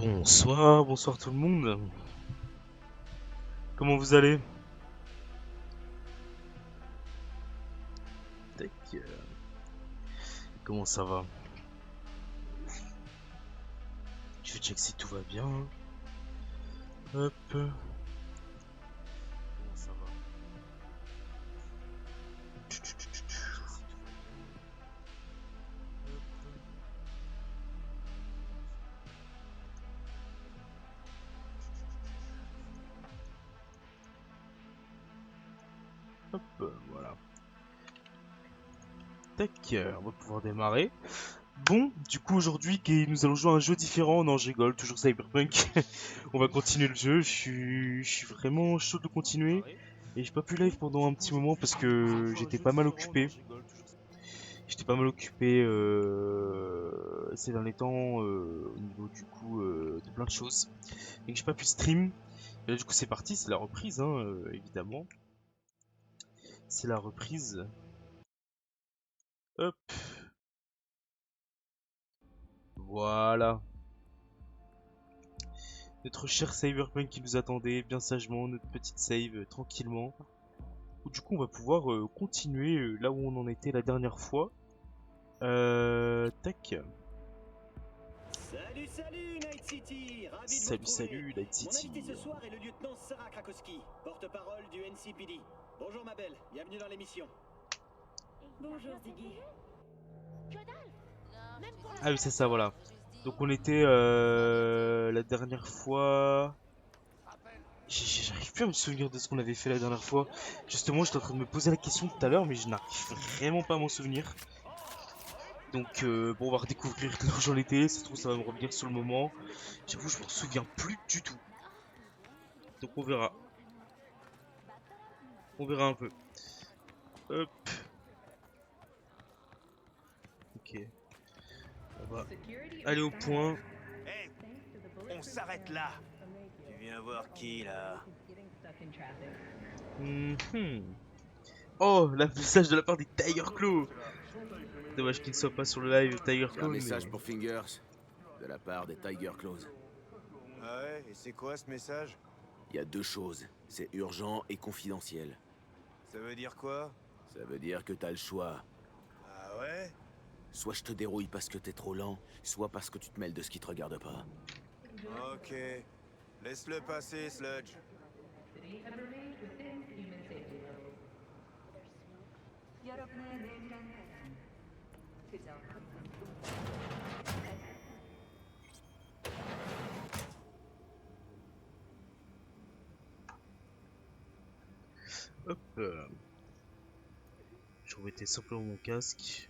Bonsoir, bonsoir tout le monde. Comment vous allez? Tac, comment ça va? Je vais check si tout va bien. Hop. Comment ça va? Hop, voilà. Tac, on va pouvoir démarrer. Bon, du coup aujourd'hui nous allons jouer à un jeu différent. Non, je rigole, toujours Cyberpunk. On va continuer le jeu. Je suis vraiment chaud de continuer. Et j'ai pas pu live pendant un petit moment parce que j'étais pas mal occupé. J'étais pas mal occupé ces derniers temps au niveau du coup de plein de choses. Et que j'ai pas pu stream. Et là du coup c'est parti, c'est la reprise hein, évidemment. C'est la reprise. Hop, voilà. Notre cher Cyberpunk qui nous attendait bien sagement, notre petite save tranquillement. Où du coup on va pouvoir continuer là où on en était la dernière fois. Tac. Salut, salut Night City. Ravi de vous Salut, retrouver. salut Night Mon City. invité ce soir est le lieutenant Sarah Krakowski, porte-parole du NCPD. Bonjour ma belle, bienvenue dans l'émission. Bonjour Ziggy. Ah oui c'est ça voilà. Donc on était la dernière fois. J'arrive plus à me souvenir de ce qu'on avait fait la dernière fois. Justement, j'étais en train de me poser la question tout à l'heure, mais je n'arrive vraiment pas à m'en souvenir. Donc bon, on va redécouvrir là où j'en étais. Ça se trouve, ça va me revenir sur le moment. J'avoue, je m'en souviens plus du tout. Donc on verra. On verra un peu. Hop. Ok. On va aller au point. Hey, on s'arrête là. Tu viens voir qui là? Mhm. Oh, la message de la part des Tiger Claw. Dommage qu'il ne soit pas sur le live Tiger J'ai un Claw, message mais... pour Fingers, de la part des Tiger Claws. Ah ouais, et c'est quoi ce message? Il y a deux choses, c'est urgent et confidentiel. Ça veut dire quoi? Ça veut dire que t'as le choix. Ah ouais? Soit je te dérouille parce que t'es trop lent, soit parce que tu te mêles de ce qui te regarde pas. Ok. Laisse-le passer, Sludge. Hop. Je remettais simplement mon casque.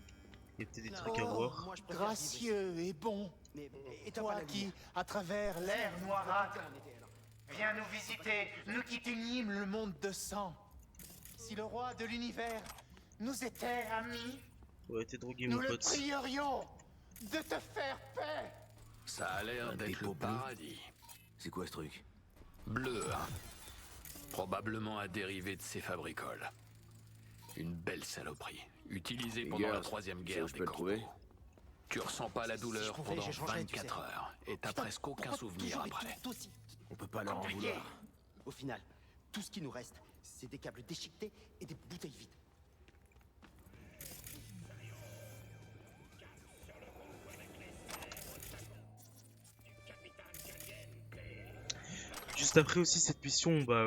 Il y a peut-être des trucs à voir. Gracieux et bon, et toi qui, à travers l'air noirâtre, viens nous visiter, nous qui teignîmes le monde de sang. Si le roi de l'univers nous était ami, Ouais, t'es drogué, nous mon le pote. prierions de te faire paix. Ça a l'air Un d'être dépôt le bleu. paradis. C'est quoi ce truc? Bleu, hein. Probablement un dérivé de ces fabricoles. Une belle saloperie, utilisée pendant la Fingers, troisième tu sais guerre où je des peux le trouver? corpos. Tu ressens pas la douleur pouvais, pendant j'échangerais, tu 24 sais. heures et t'as presque aucun souvenir après. On peut pas leur en vouloir. Au final, tout ce qui nous reste, c'est des câbles déchiquetés et des bouteilles vides. Juste après aussi cette mission, on va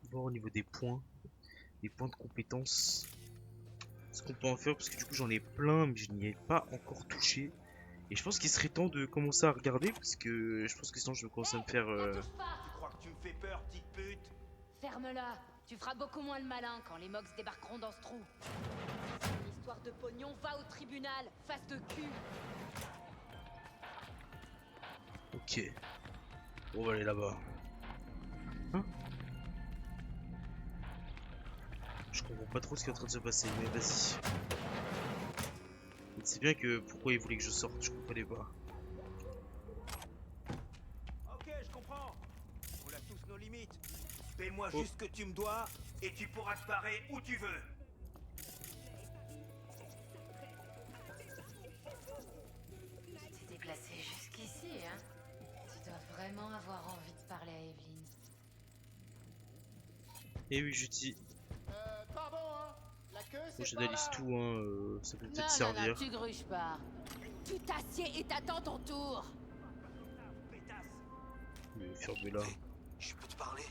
voir au niveau des points de compétences. Ce qu'on peut en faire, parce que du coup j'en ai plein, mais je n'y ai pas encore touché. Et je pense qu'il serait temps de commencer à regarder, parce que je pense que sinon je vais commencer à me faire... Tu crois que tu me fais peur, petite pute? Ferme-la. Tu feras beaucoup moins le malin quand les Mox débarqueront dans ce trou. C'est une histoire de pognon, va au tribunal, face de cul. Ok. On va aller là-bas. Hein? Je comprends pas trop ce qui est en train de se passer, mais vas-y. C'est bien que pourquoi il voulait que je sorte, je comprenais pas. Ok, je comprends. On a tous nos limites. Paie-moi Oh. juste ce que tu me dois et tu pourras te barrer où tu veux. Tu t'es déplacé jusqu'ici, hein? Et oui, je dis, Pardon, hein. La queue, moi c'est j'analyse tout, hein, ça peut Non, peut-être non, servir. non, tu gruges pas. Tu t'assieds et t'attends ton tour. Fermez-la. Je peux te parler?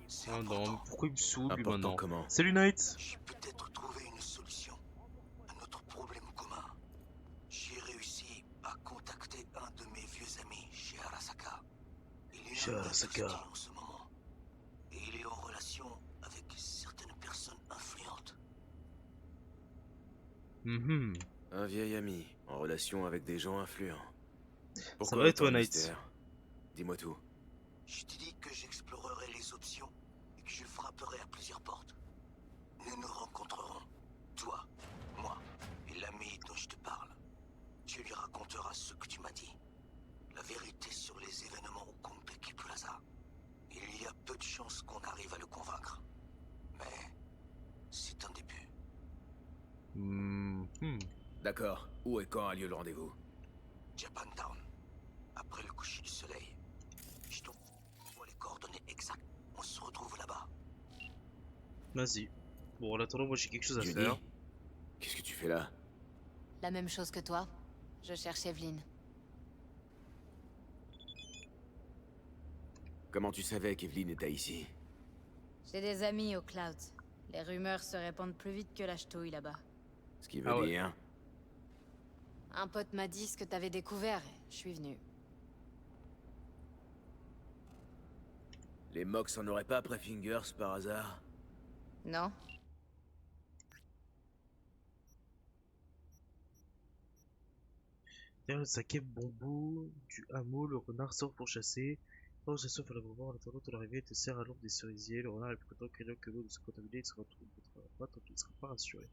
C'est Ah non, mais pourquoi il me saoule lui Important maintenant? comment? Salut Knight! J'ai peut-être trouvé une solution à notre problème commun. J'ai réussi à contacter un de mes vieux amis chez Arasaka. Il est Chez Arasaka. en ce moment. Et il est en relation avec certaines personnes influentes. Mhm. Un vieil ami, en relation avec des gens influents. Ça va et toi, autant de Knight? mystère? Dis-moi tout. Je t'ai dit que j'explorerai les options et que je frapperai à plusieurs portes. Nous nous rencontrerons, toi, moi et l'ami dont je te parle. Tu lui raconteras ce que tu m'as dit. La vérité sur les événements au Konpeki Plaza. Il y a peu de chances qu'on arrive à le convaincre. Mais c'est un début. D'accord. Où et quand a lieu le rendez-vous? Japantown. Après le coucher du soleil. Je t'envoie les coordonnées exactes. On se retrouve là-bas. Vas-y. Bon, en attendant, moi j'ai quelque chose à Judy, faire. qu'est-ce que tu fais là? La même chose que toi. Je cherche Evelyn. Comment tu savais qu'Evelyn était ici? J'ai des amis au Clouds. Les rumeurs se répandent plus vite que la ch'touille là-bas. Ce qui veut Ah ouais. dire... Un pote m'a dit ce que t'avais découvert et je suis venu. Les Mox en auraient pas après Fingers par hasard? Non? Derrière le saké Bombo du hameau, le renard sort pour chasser. Quand j'ai soif à la voir, en attendant ton arrivée, il te sert à l'ombre des cerisiers. Le renard est plus content que l'eau de se contaminer, il sera tout pas tant qu'il ne sera pas rassuré.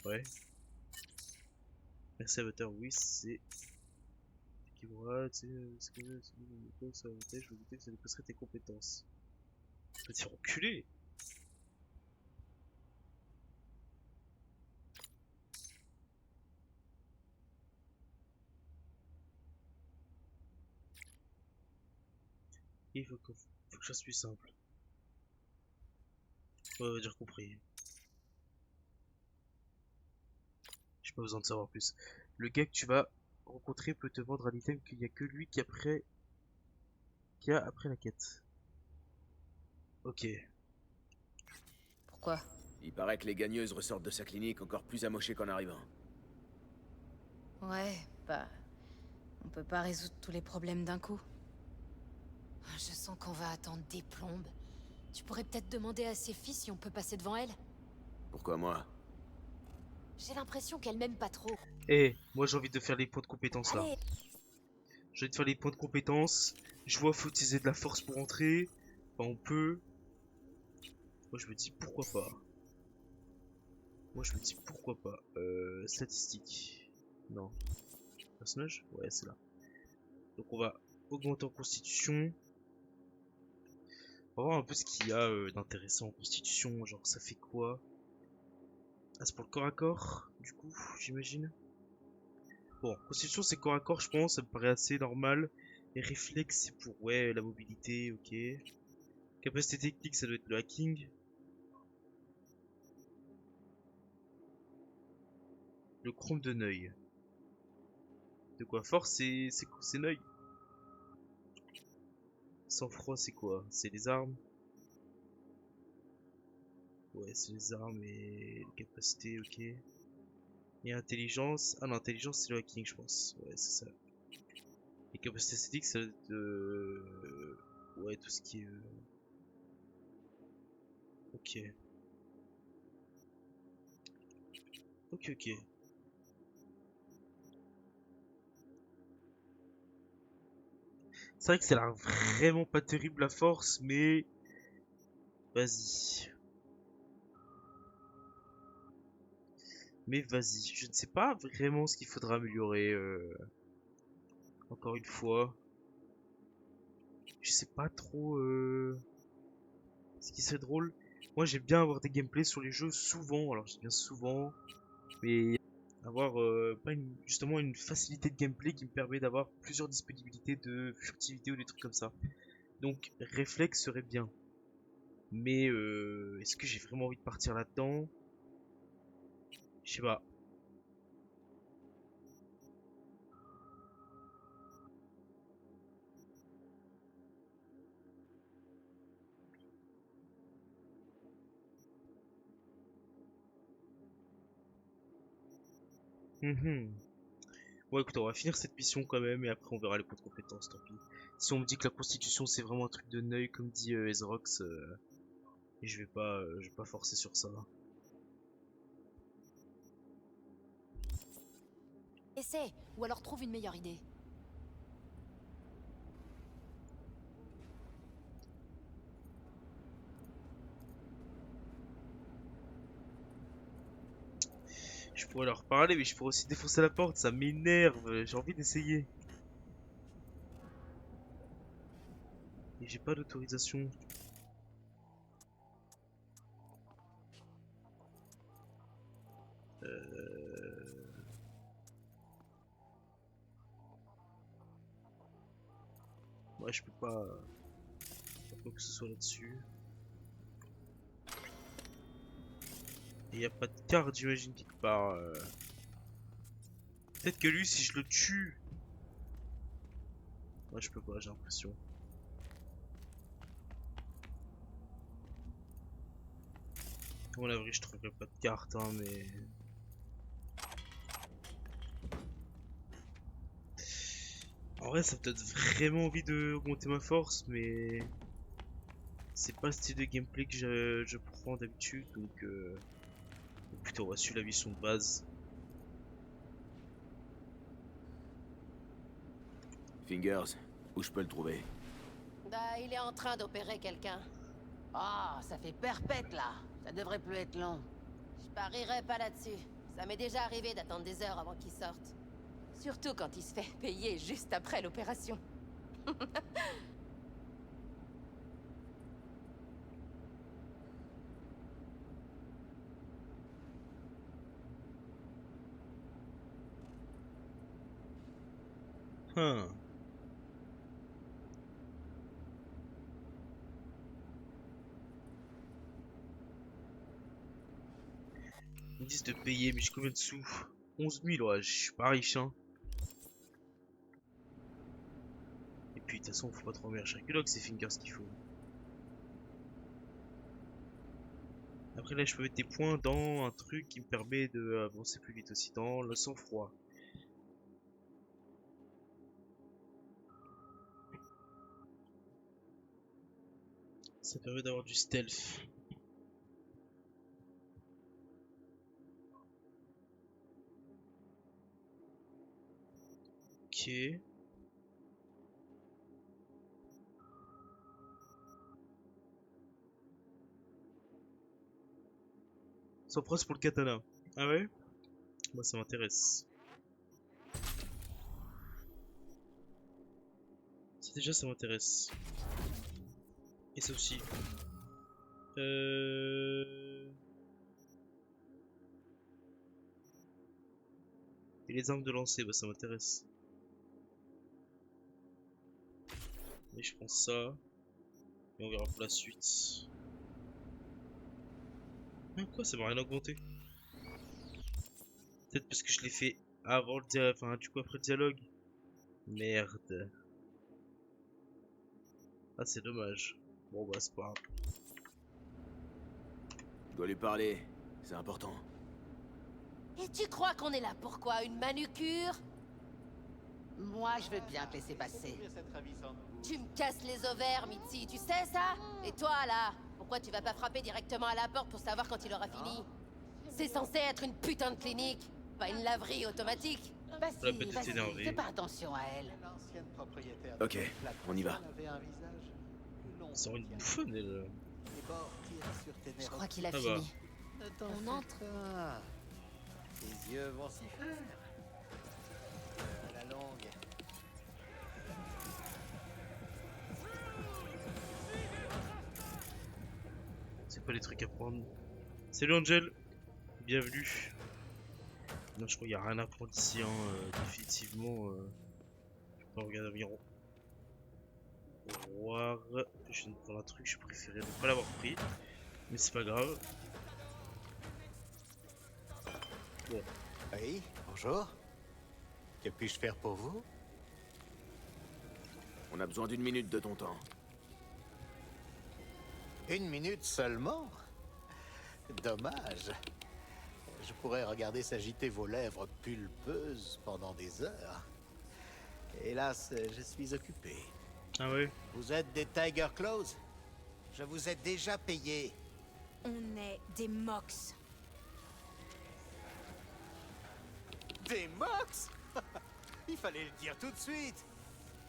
Ouais. Merci à votre oui, c'est. Qui voit, tu sais, ce que ça va je veux douter que ça dépasserait tes compétences. Je peux te faire enculer! Il faut que je fasse plus simple. Ouais, on va dire compris. J'ai pas besoin de savoir plus. Le gars que tu vas rencontrer peut te vendre un item qu'il n'y a que lui qui a après la quête. Ok. Pourquoi? Il paraît que les gagneuses ressortent de sa clinique encore plus amochées qu'en arrivant. Ouais, bah... On peut pas résoudre tous les problèmes d'un coup. Je sens qu'on va attendre des plombes. Tu pourrais peut-être demander à ses filles si on peut passer devant elle? Pourquoi moi? J'ai l'impression qu'elle m'aime pas trop. Eh, moi j'ai envie de faire les points de compétences là. Allez, J'ai envie de faire les points de compétences. Je vois, faut utiliser de la force pour entrer. Enfin, on peut. Moi je me dis pourquoi pas. Moi je me dis pourquoi pas. Statistiques. Non. Personnage? Ouais, c'est là. Donc on va augmenter en constitution. On va voir un peu ce qu'il y a d'intéressant en constitution. Genre ça fait quoi? Ah, c'est pour le corps à corps, du coup, j'imagine. Bon, constitution c'est corps à corps, je pense, ça me paraît assez normal. Et réflexe c'est pour, ouais, la mobilité, ok. Capacité technique ça doit être le hacking. Le chrome de Neuil. De quoi? Force c'est Neuil. Sang-froid c'est quoi? C'est les armes. Ouais, c'est les armes et les capacités, ok. Et intelligence. Ah non, intelligence c'est le hacking, je pense. Ouais, c'est ça. Les capacités esthétiques, ça doit être. Ouais, tout ce qui est. Ok. Ok, ok. C'est vrai que ça a l'air vraiment pas terrible la force, mais. Vas-y. Mais vas-y. Je ne sais pas vraiment ce qu'il faudra améliorer. Encore une fois. Je sais pas trop. Ce qui serait drôle. Moi j'aime bien avoir des gameplays sur les jeux souvent. Alors je dis bien souvent. Mais avoir justement une facilité de gameplay qui me permet d'avoir plusieurs disponibilités de furtivité ou des trucs comme ça. Donc réflexe serait bien. Mais est-ce que j'ai vraiment envie de partir là-dedans? Je sais pas. Bon écoute, on va finir cette mission quand même et après on verra les points de compétences, tant pis. Si on me dit que la constitution c'est vraiment un truc de neuil comme dit Ezrox, je vais pas forcer sur ça. Essaie, ou alors trouve une meilleure idée. Je pourrais leur parler mais je pourrais aussi défoncer la porte, ça m'énerve, j'ai envie d'essayer. Et j'ai pas d'autorisation. Ouais, je peux pas que ce soit là-dessus. Et y a pas de carte, j'imagine, quelque part. Peut-être que lui, si je le tue. Ouais, je peux pas, j'ai l'impression. Bon, la vraie, je trouverai pas de carte, hein, mais. En vrai, ça me donne vraiment envie de augmenter ma force, mais. C'est pas le style de gameplay que je prends d'habitude, donc. Plutôt, on va suivre la mission de base. Fingers, où je peux le trouver? Bah, il est en train d'opérer quelqu'un. Ah, ça fait perpète là. Ça devrait plus être long. Je parierais pas là-dessus. Ça m'est déjà arrivé d'attendre des heures avant qu'il sorte. Surtout quand il se fait payer juste après l'opération. Ils me disent de payer, mais j'ai combien de sous? 11 000, ouais, je suis pas riche, hein. Et puis, de toute façon, faut pas trop remettre chaque log, c'est Fingers qu'il faut. Après, là, je peux mettre des points dans un truc qui me permet de avancer plus vite aussi, dans le sang-froid. Ça permet d'avoir du stealth. Ok. Sans presse pour le katana. Ah ouais? Moi ça m'intéresse. Ça déjà ça m'intéresse. Et ça aussi. Et les armes de lancer, bah ça m'intéresse. Et je prends ça. Et on verra pour la suite. Ah, quoi, ça m'a rien augmenté. Peut-être parce que je l'ai fait avant le dialogue, enfin du coup après le dialogue. Merde. Ah c'est dommage. Bon bah c'est pas grave. Je dois lui parler, c'est important. Et tu crois qu'on est là pour quoi? Une manucure? Moi, je veux bien te laisser passer. Tu me casses les ovaires, Mitzi, tu sais ça? Et toi, là? Pourquoi tu vas pas frapper directement à la porte pour savoir quand il aura fini? C'est censé être une putain de clinique, pas une laverie automatique. Vas-y, peut-être vas-y, t'énerver. fais pas attention à elle. Ok, on y va. Ça rend une bouffonne elle. Je crois qu'il a Ah bah. fini. On entre. Tes yeux vont s'y faire. À la longue. C'est pas les trucs à prendre. Salut Angel. Bienvenue. Non je crois qu'il y a rien à prendre ici hein, définitivement. Je peux regarder environ. Au revoir. Je viens de prendre un truc, je préférais ne pas l'avoir pris. Mais c'est pas grave. Bon. Oui, bonjour. Que puis-je faire pour vous? On a besoin d'une minute de ton temps. Une minute seulement? Dommage. Je pourrais regarder s'agiter vos lèvres pulpeuses pendant des heures. Hélas, je suis occupé. Ah ouais? Vous êtes des Tiger Claws? Je vous ai déjà payé. On est des Mox. Des Mox? Il fallait le dire tout de suite.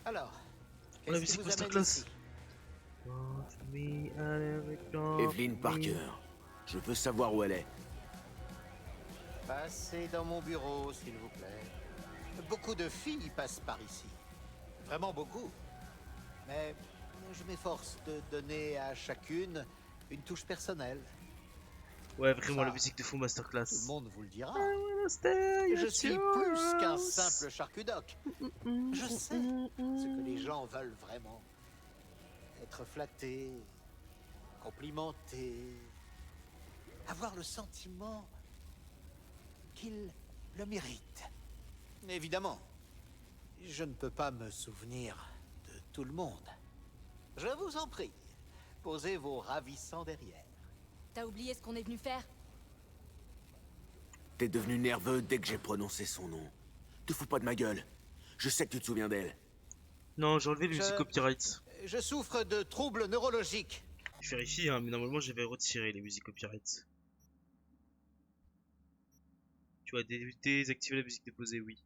Alors, On a qu'est-ce vu qui c'est vous quoi cette amène classe? ici? Evelyn Parker. Je veux savoir où elle est. Passez dans mon bureau, s'il vous plaît. Beaucoup de filles passent par ici. Vraiment beaucoup. Mais je m'efforce de donner à chacune une touche personnelle. Ouais, vraiment, Ça, la musique de fond Tout le masterclass. monde vous le dira. Je Je suis plus qu'un simple charcudoc. Je sais ce que les gens veulent vraiment. Être flattés, complimentés, avoir le sentiment qu'ils le méritent. Évidemment, je ne peux pas me souvenir de tout le monde. Je vous en prie, posez vos ravissants derrière. T'as oublié ce qu'on est venu faire? T'es devenu nerveux dès que j'ai prononcé son nom. Te fous pas de ma gueule. Je sais que tu te souviens d'elle. Non, j'ai enlevé les Je- musiques copyright. Je souffre de troubles neurologiques. Je vérifie, hein, mais normalement j'avais retiré les musiques copyright. Tu as désactivé la musique déposée, oui.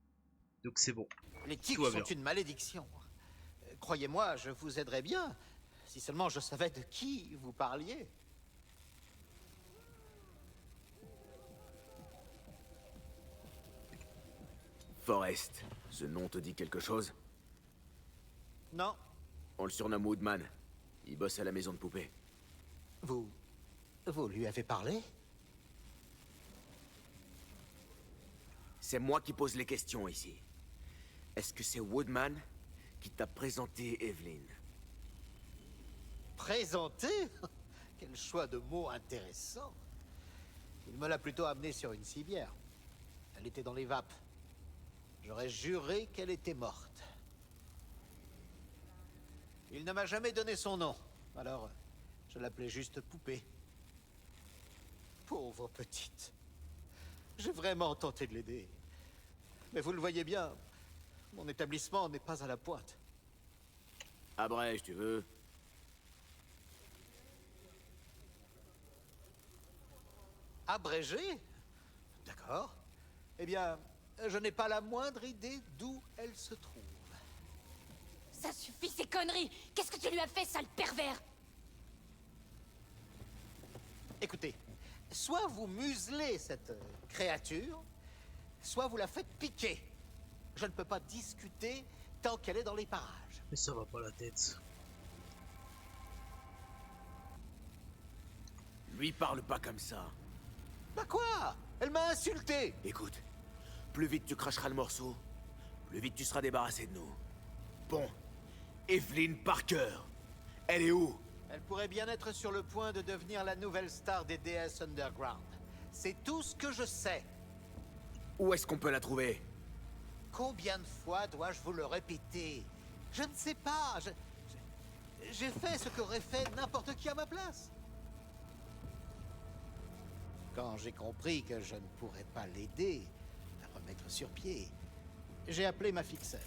Donc c'est bon. Les tics Tout va sont bien. une malédiction. Croyez-moi, je vous aiderais bien, si seulement je savais de qui vous parliez. Forrest. Ce nom te dit quelque chose? Non, On le surnomme Woodman. Il bosse à la maison de poupées. vous lui avez parlé? C'est moi qui pose les questions ici. Est-ce que c'est Woodman qui t'a présenté Evelyn? Présenté? Quel choix de mots intéressant. Il me l'a plutôt amenée sur une civière. Elle était dans les vapes. J'aurais juré qu'elle était morte. Il ne m'a jamais donné son nom, alors je l'appelais juste Poupée. Pauvre petite. J'ai vraiment tenté de l'aider. Mais vous le voyez bien, mon établissement n'est pas à la pointe. Abrège, tu veux? Abrégé? D'accord. Eh bien, je n'ai pas la moindre idée d'où elle se trouve. Ça suffit ces conneries! Qu'est-ce que tu lui as fait, sale pervers? Écoutez, soit vous muselez cette créature, soit vous la faites piquer. Je ne peux pas discuter tant qu'elle est dans les parages. Mais ça va pas la tête. Lui parle pas comme ça. Bah quoi? Elle m'a insulté! Écoute, plus vite tu cracheras le morceau, plus vite tu seras débarrassé de nous. Bon, Evelyn Parker, elle est où? Elle pourrait bien être sur le point de devenir la nouvelle star des DS Underground. C'est tout ce que je sais. Où est-ce qu'on peut la trouver? Combien de fois dois-je vous le répéter? Je ne sais pas. J'ai fait ce qu'aurait fait n'importe qui à ma place. Quand j'ai compris que je ne pourrais pas l'aider à remettre sur pied, j'ai appelé ma fixeur.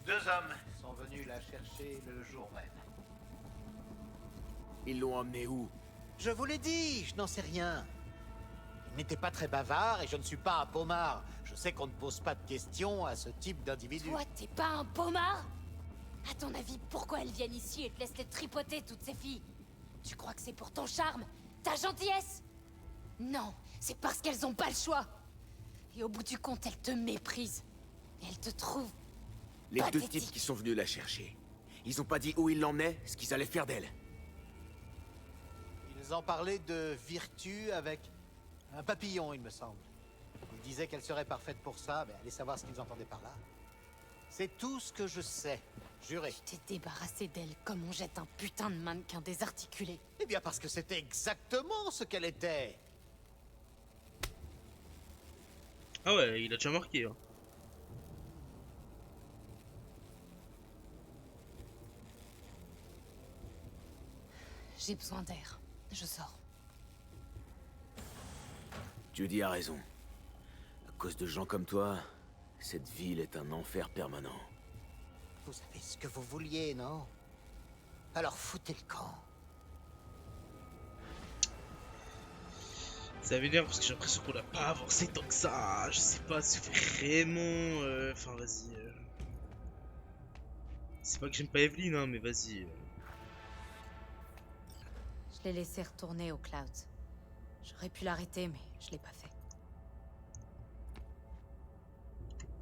2 hommes sont venus la chercher le jour même. Ils l'ont emmené où? Je vous l'ai dit, je n'en sais rien. Il n'était pas très bavard et je ne suis pas un pommard. Je sais qu'on ne pose pas de questions à ce type d'individu. Toi, t'es pas un pommard? À ton avis, pourquoi elles viennent ici et te laissent les tripoter, toutes ces filles? Tu crois que c'est pour ton charme? Ta gentillesse? Non, c'est parce qu'elles ont pas le choix. Et au bout du compte, elles te méprisent. Et elles te trouvent Les deux pathétique. types qui sont venus la chercher. Ils ont pas dit où ils l'emmenaient, ce qu'ils allaient faire d'elle. Ils en parlaient de vertu avec un papillon, il me semble. Ils disaient qu'elle serait parfaite pour ça, mais allez savoir ce qu'ils entendaient par là. C'est tout ce que je sais. Juré. Tu t'es débarrassé d'elle comme on jette un putain de mannequin désarticulé. Eh bien parce que c'était exactement ce qu'elle était. Ah ouais, il a déjà marqué. Hein. J'ai besoin d'air. Je sors. Judy a raison. À cause de gens comme toi, cette ville est un enfer permanent. Vous avez ce que vous vouliez, non? Alors foutez le camp. Ça m'énerve parce que j'ai l'impression qu'on n'a pas avancé tant que ça. Je sais pas, c'est vraiment... Enfin, vas-y. C'est pas que j'aime pas Evelyn, hein, mais vas-y. Je l'ai laissé retourner au Clouds. J'aurais pu l'arrêter, mais je l'ai pas fait.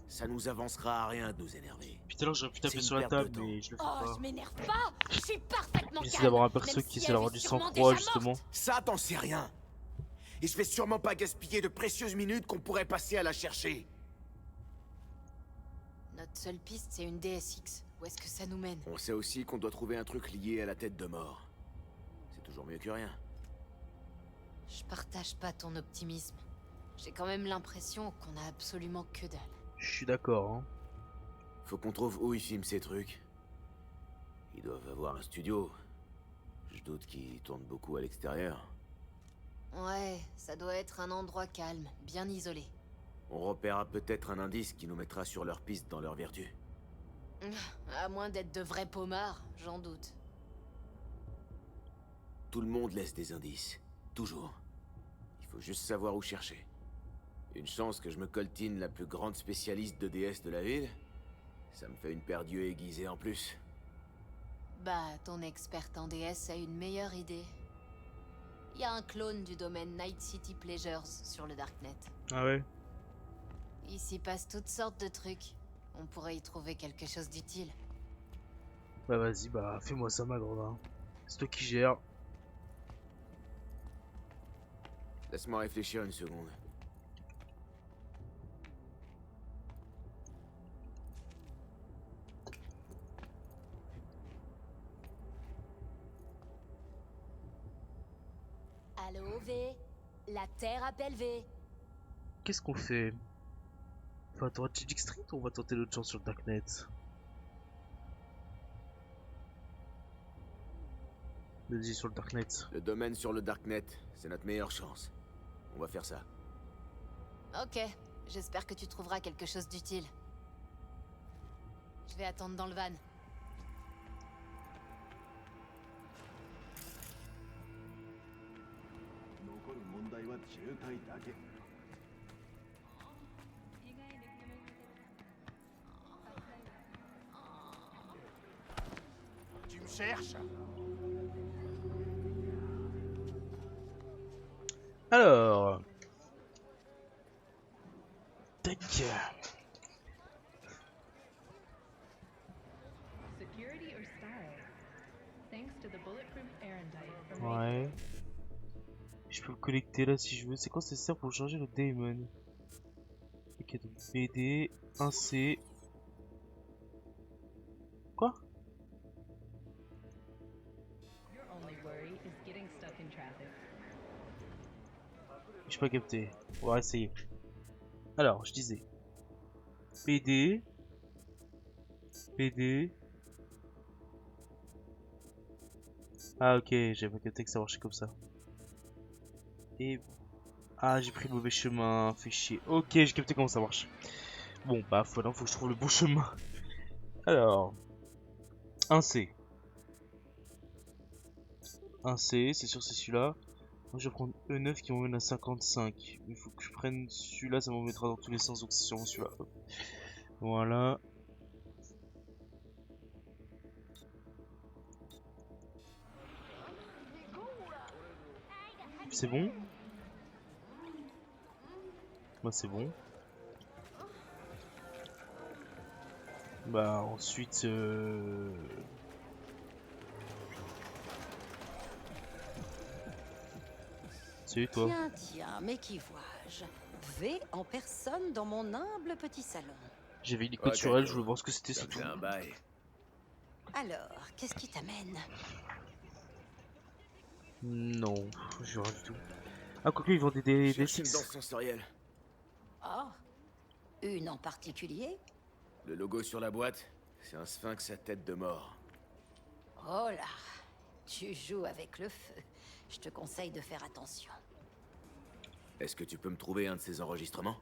Ça nous avancera à rien de nous énerver. Putain, alors j'aurais pu taper C'est sur une la perte de table, temps. mais je le fais Oh, pas. je m'énerve pas. Je suis parfaitement J'essaie calme. d'avoir un perso même qui si essaie elle d'avoir est du sûrement sang-froid, déjà justement. morte. Ça, t'en sais rien. Et je vais sûrement pas gaspiller de précieuses minutes qu'on pourrait passer à la chercher. Notre seule piste, c'est une DSX. Où est-ce que ça nous mène? On sait aussi qu'on doit trouver un truc lié à la tête de mort. C'est toujours mieux que rien. Je partage pas ton optimisme. J'ai quand même l'impression qu'on a absolument que dalle. Je suis d'accord, hein. Faut qu'on trouve où ils filment ces trucs. Ils doivent avoir un studio. Je doute qu'ils tournent beaucoup à l'extérieur. Ouais, ça doit être un endroit calme, bien isolé. On repérera peut-être un indice qui nous mettra sur leur piste dans leur vertu. À moins d'être de vrais pommards, j'en doute. Tout le monde laisse des indices. Toujours. Il faut juste savoir où chercher. Une chance que je me coltine la plus grande spécialiste de DS de la ville. Ça me fait une paire d'yeux aiguisés en plus. Bah, ton experte en DS a une meilleure idée. Il y a un clone du domaine Night City Pleasures sur le Darknet. Ah ouais? Il s'y passe toutes sortes de trucs. On pourrait y trouver quelque chose d'utile. Bah vas-y, bah fais-moi ça, ma grande. Hein. C'est toi qui gères. Laisse-moi réfléchir une seconde. Allô, V? La Terre appelle V. Qu'est-ce qu'on fait? Enfin, t'auras Digic Street ou on va tenter l'autre chance sur le Darknet? Vas-y, sur le Darknet. Le domaine sur le Darknet, c'est notre meilleure chance. On va faire ça. Ok, j'espère que tu trouveras quelque chose d'utile. Je vais attendre dans le van. Tu me cherches? Alors... Tac. Security or style? Thanks to the bulletproof Erendite from Ouais. Je peux le collecter là si je veux. C'est quoi ça sert pour changer le Daemon? Ok, donc BD, 1C. Quoi? Your only worry is getting stuck in traffic. J'ai pas capté. On va essayer. Alors, je disais. PD. PD. Ah ok, j'avais pas capté que ça marchait comme ça. Et... Ah, j'ai pris le mauvais chemin, fait chier. Ok, j'ai capté comment ça marche. Bon, bah, voilà, faut que je trouve le bon chemin. Alors... 1C. 1C, c'est sûr c'est celui-là. Moi je vais prendre E9 qui m'emmène à 55. Il faut que je prenne celui-là, ça m'emmènera dans tous les sens, donc c'est sûrement celui-là. Voilà. C'est bon? Bah c'est bon. Bah ensuite... Salut toi. Tiens, mais qui vois-je? V en personne dans mon humble petit salon. J'avais une écoute sur elle, je voulais voir ce que c'était, c'est tout. un bail. Alors, qu'est-ce qui t'amène? Non, je vois rien du tout. Ah, quoique, ils vendaient des Cherche une six. danse sensorielle. Oh, une en particulier? Le logo sur la boîte, c'est un sphinx à tête de mort. Oh là, tu joues avec le feu. Je te conseille de faire attention. Est-ce que tu peux me trouver un de ces enregistrements?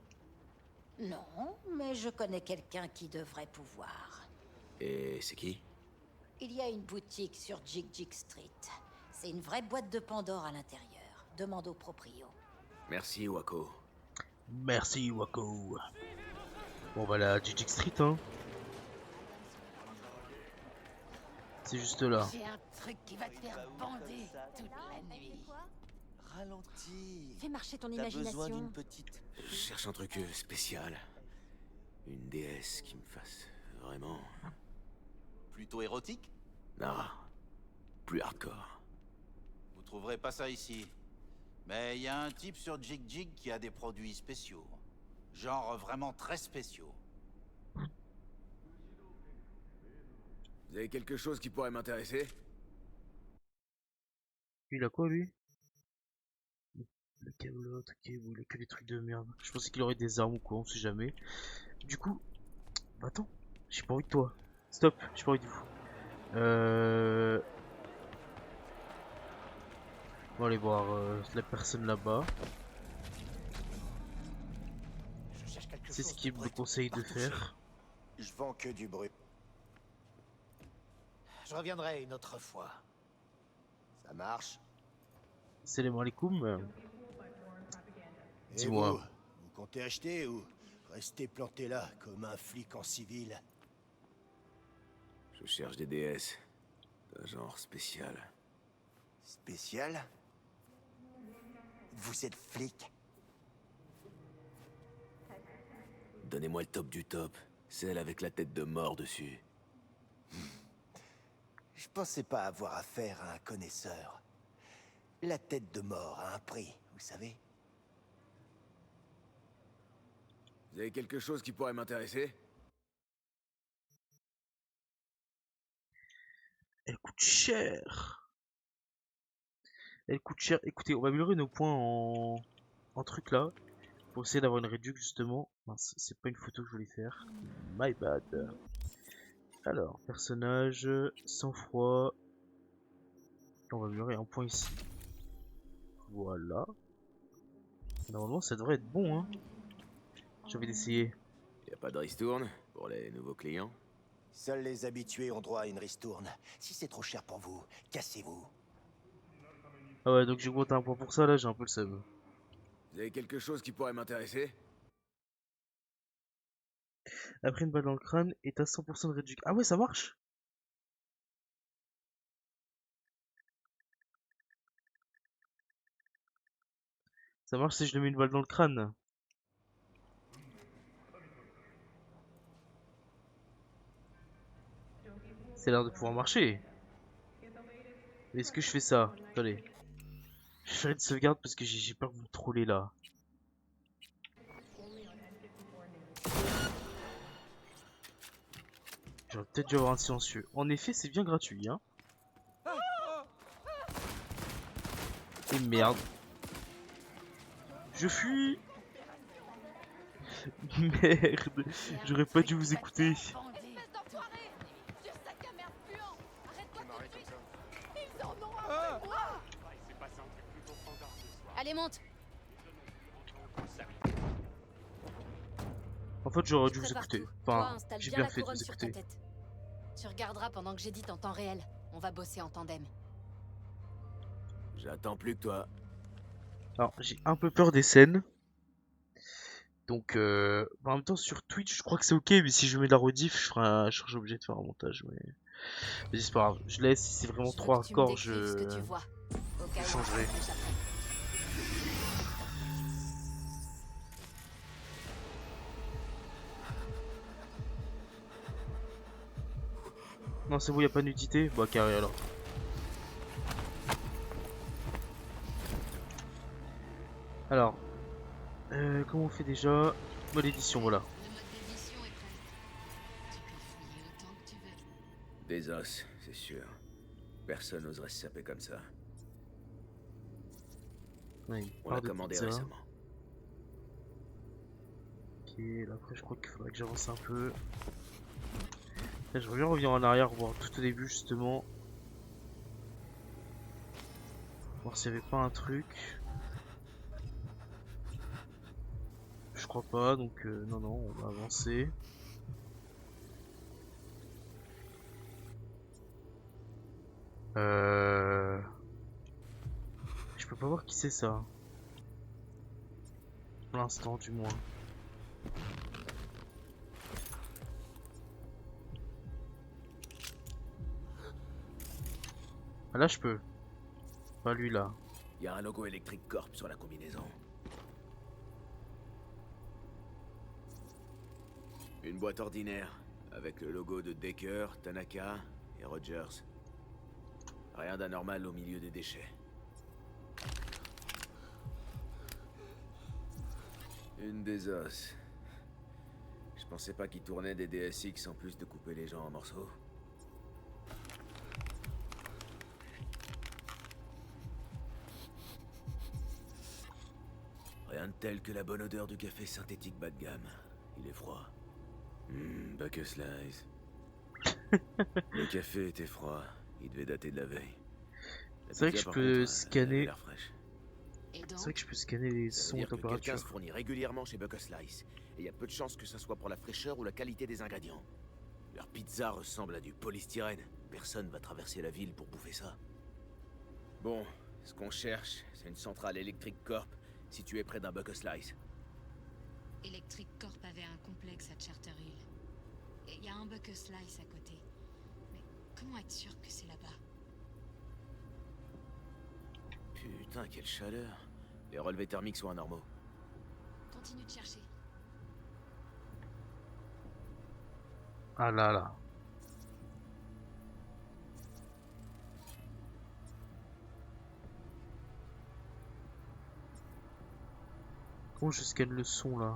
Non, mais je connais quelqu'un qui devrait pouvoir. Et c'est qui? Il y a une boutique sur Jig Jig Street. C'est une vraie boîte de Pandore à l'intérieur. Demande au proprio. Merci, Wako. Merci, Wako. Bon, bah la Jig Street, hein. C'est juste là. J'ai un truc qui va te faire bander toute la nuit. Ralentis. Fais marcher ton T'as besoin imagination. d'une petite... Je cherche un truc spécial. Une déesse qui me fasse vraiment... Plutôt érotique? Non, plus hardcore. Vous trouverez pas ça ici. Mais il y a un type sur Jig Jig qui a des produits spéciaux. Genre vraiment très spéciaux. Vous avez quelque chose qui pourrait m'intéresser? Il a quoi, lui? Le câble, ok, bon, il a que des trucs de merde. Je pensais qu'il aurait des armes ou quoi, on sait jamais. Du coup, bah attends, j'ai pas envie de toi. Stop, j'ai pas envie de vous. On va aller voir la personne là-bas. C'est ce qu'il me conseille de faire. Je vends que du bruit. Je reviendrai une autre fois. Ça marche? Salam alaikum. Et Dis-moi. vous comptez acheter ou rester planté là comme un flic en civil? Je cherche des déesses. D'un genre spécial. Spécial? Vous êtes flic? Donnez-moi le top du top. Celle avec la tête de mort dessus. Je pensais pas avoir affaire à un connaisseur. La tête de mort a un prix, vous savez? Vous avez quelque chose qui pourrait m'intéresser? Elle coûte cher. Elle coûte cher. Écoutez, on va améliorer nos points en truc là. Pour essayer d'avoir une réduction justement. Mince, c'est pas une photo que je voulais faire. My bad. Alors, personnage, sang-froid. On va améliorer un point ici. Voilà. Normalement, ça devrait être bon, hein. J'ai envie d'essayer. Y a pas de ristourne pour les nouveaux clients? Seuls les habitués ont droit à une ristourne. Si c'est trop cher pour vous, cassez-vous. Ah ouais, donc j'ai augmenté un point pour ça, là, j'ai un peu le seum. Vous avez quelque chose qui pourrait m'intéresser? Après une balle dans le crâne est à 100% de réduction. Ah ouais, ça marche? Ça marche si je lui mets une balle dans le crâne. C'est l'air de pouvoir marcher. Est-ce que je fais ça? Attendez. Je ferai une sauvegarde parce que j'ai peur que vous me trollez là. J'aurais peut-être dû avoir un silencieux. En effet, c'est bien gratuit, hein. Et merde. Je fuis. Merde. J'aurais pas dû vous écouter. Allez, monte. En fait, j'aurais dû vous Prépare écouter. tout. Toi, Enfin, installe j'ai bien bien la fait de couronne vous sur ta écouter. tête. Tu regarderas pendant que j'édite en temps réel. On va bosser en tandem. J'attends plus que toi. Alors, j'ai un peu peur des scènes. Donc, en même temps, sur Twitch, je crois que c'est ok. Mais si je mets de la rediff, je serai obligé de faire un montage. Mais vas-y, c'est pas grave. Je laisse. Si c'est vraiment trop hardcore, je changerai. Non, c'est bon, y a pas de nudité. Bah, carré alors. Alors, comment on fait déjà? Mode édition, voilà. Des os, c'est sûr. Personne n'oserait se saper comme ça. Ouais, il On part l'a de commandé pizza. récemment. Ok, là après je crois qu'il faudrait que j'avance un peu. Là, je reviens revenir en arrière, voir tout au début justement. Voir s'il y avait pas un truc. Je crois pas, donc non, on va avancer. Je peux pas voir qui c'est ça. Pour l'instant, du moins. Ah, là, je peux. Pas lui là. Il y a un logo Electric Corp sur la combinaison. Une boîte ordinaire, avec le logo de Decker, Tanaka et Rogers. Rien d'anormal au milieu des déchets. Une des os. Je pensais pas qu'ils tournaient des DSX en plus de couper les gens en morceaux. Rien de tel que la bonne odeur du café synthétique bas de gamme. Il est froid. Bacchus Slice. Le café était froid. Il devait dater de la veille. C'est vrai que je peux scanner. C'est vrai que je peux scanner les Ça veut sons et dire que quelqu'un températures. se fournit régulièrement chez Bacchus Slice. Et il y a peu de chances que ça soit pour la fraîcheur ou la qualité des ingrédients. Leur pizza ressemble à du polystyrène. Personne va traverser la ville pour bouffer ça. Bon, ce qu'on cherche, c'est une centrale Electric Corp située près d'un Bacchus Slice. Electric Corp avait un complexe à Charter Hill. Et il y a un Bacchus Slice à côté. Mais comment être sûr que c'est là-bas? Putain, quelle chaleur. Les relevés thermiques sont anormaux. Continue de chercher. Ah là là. Comment je scanne le son là?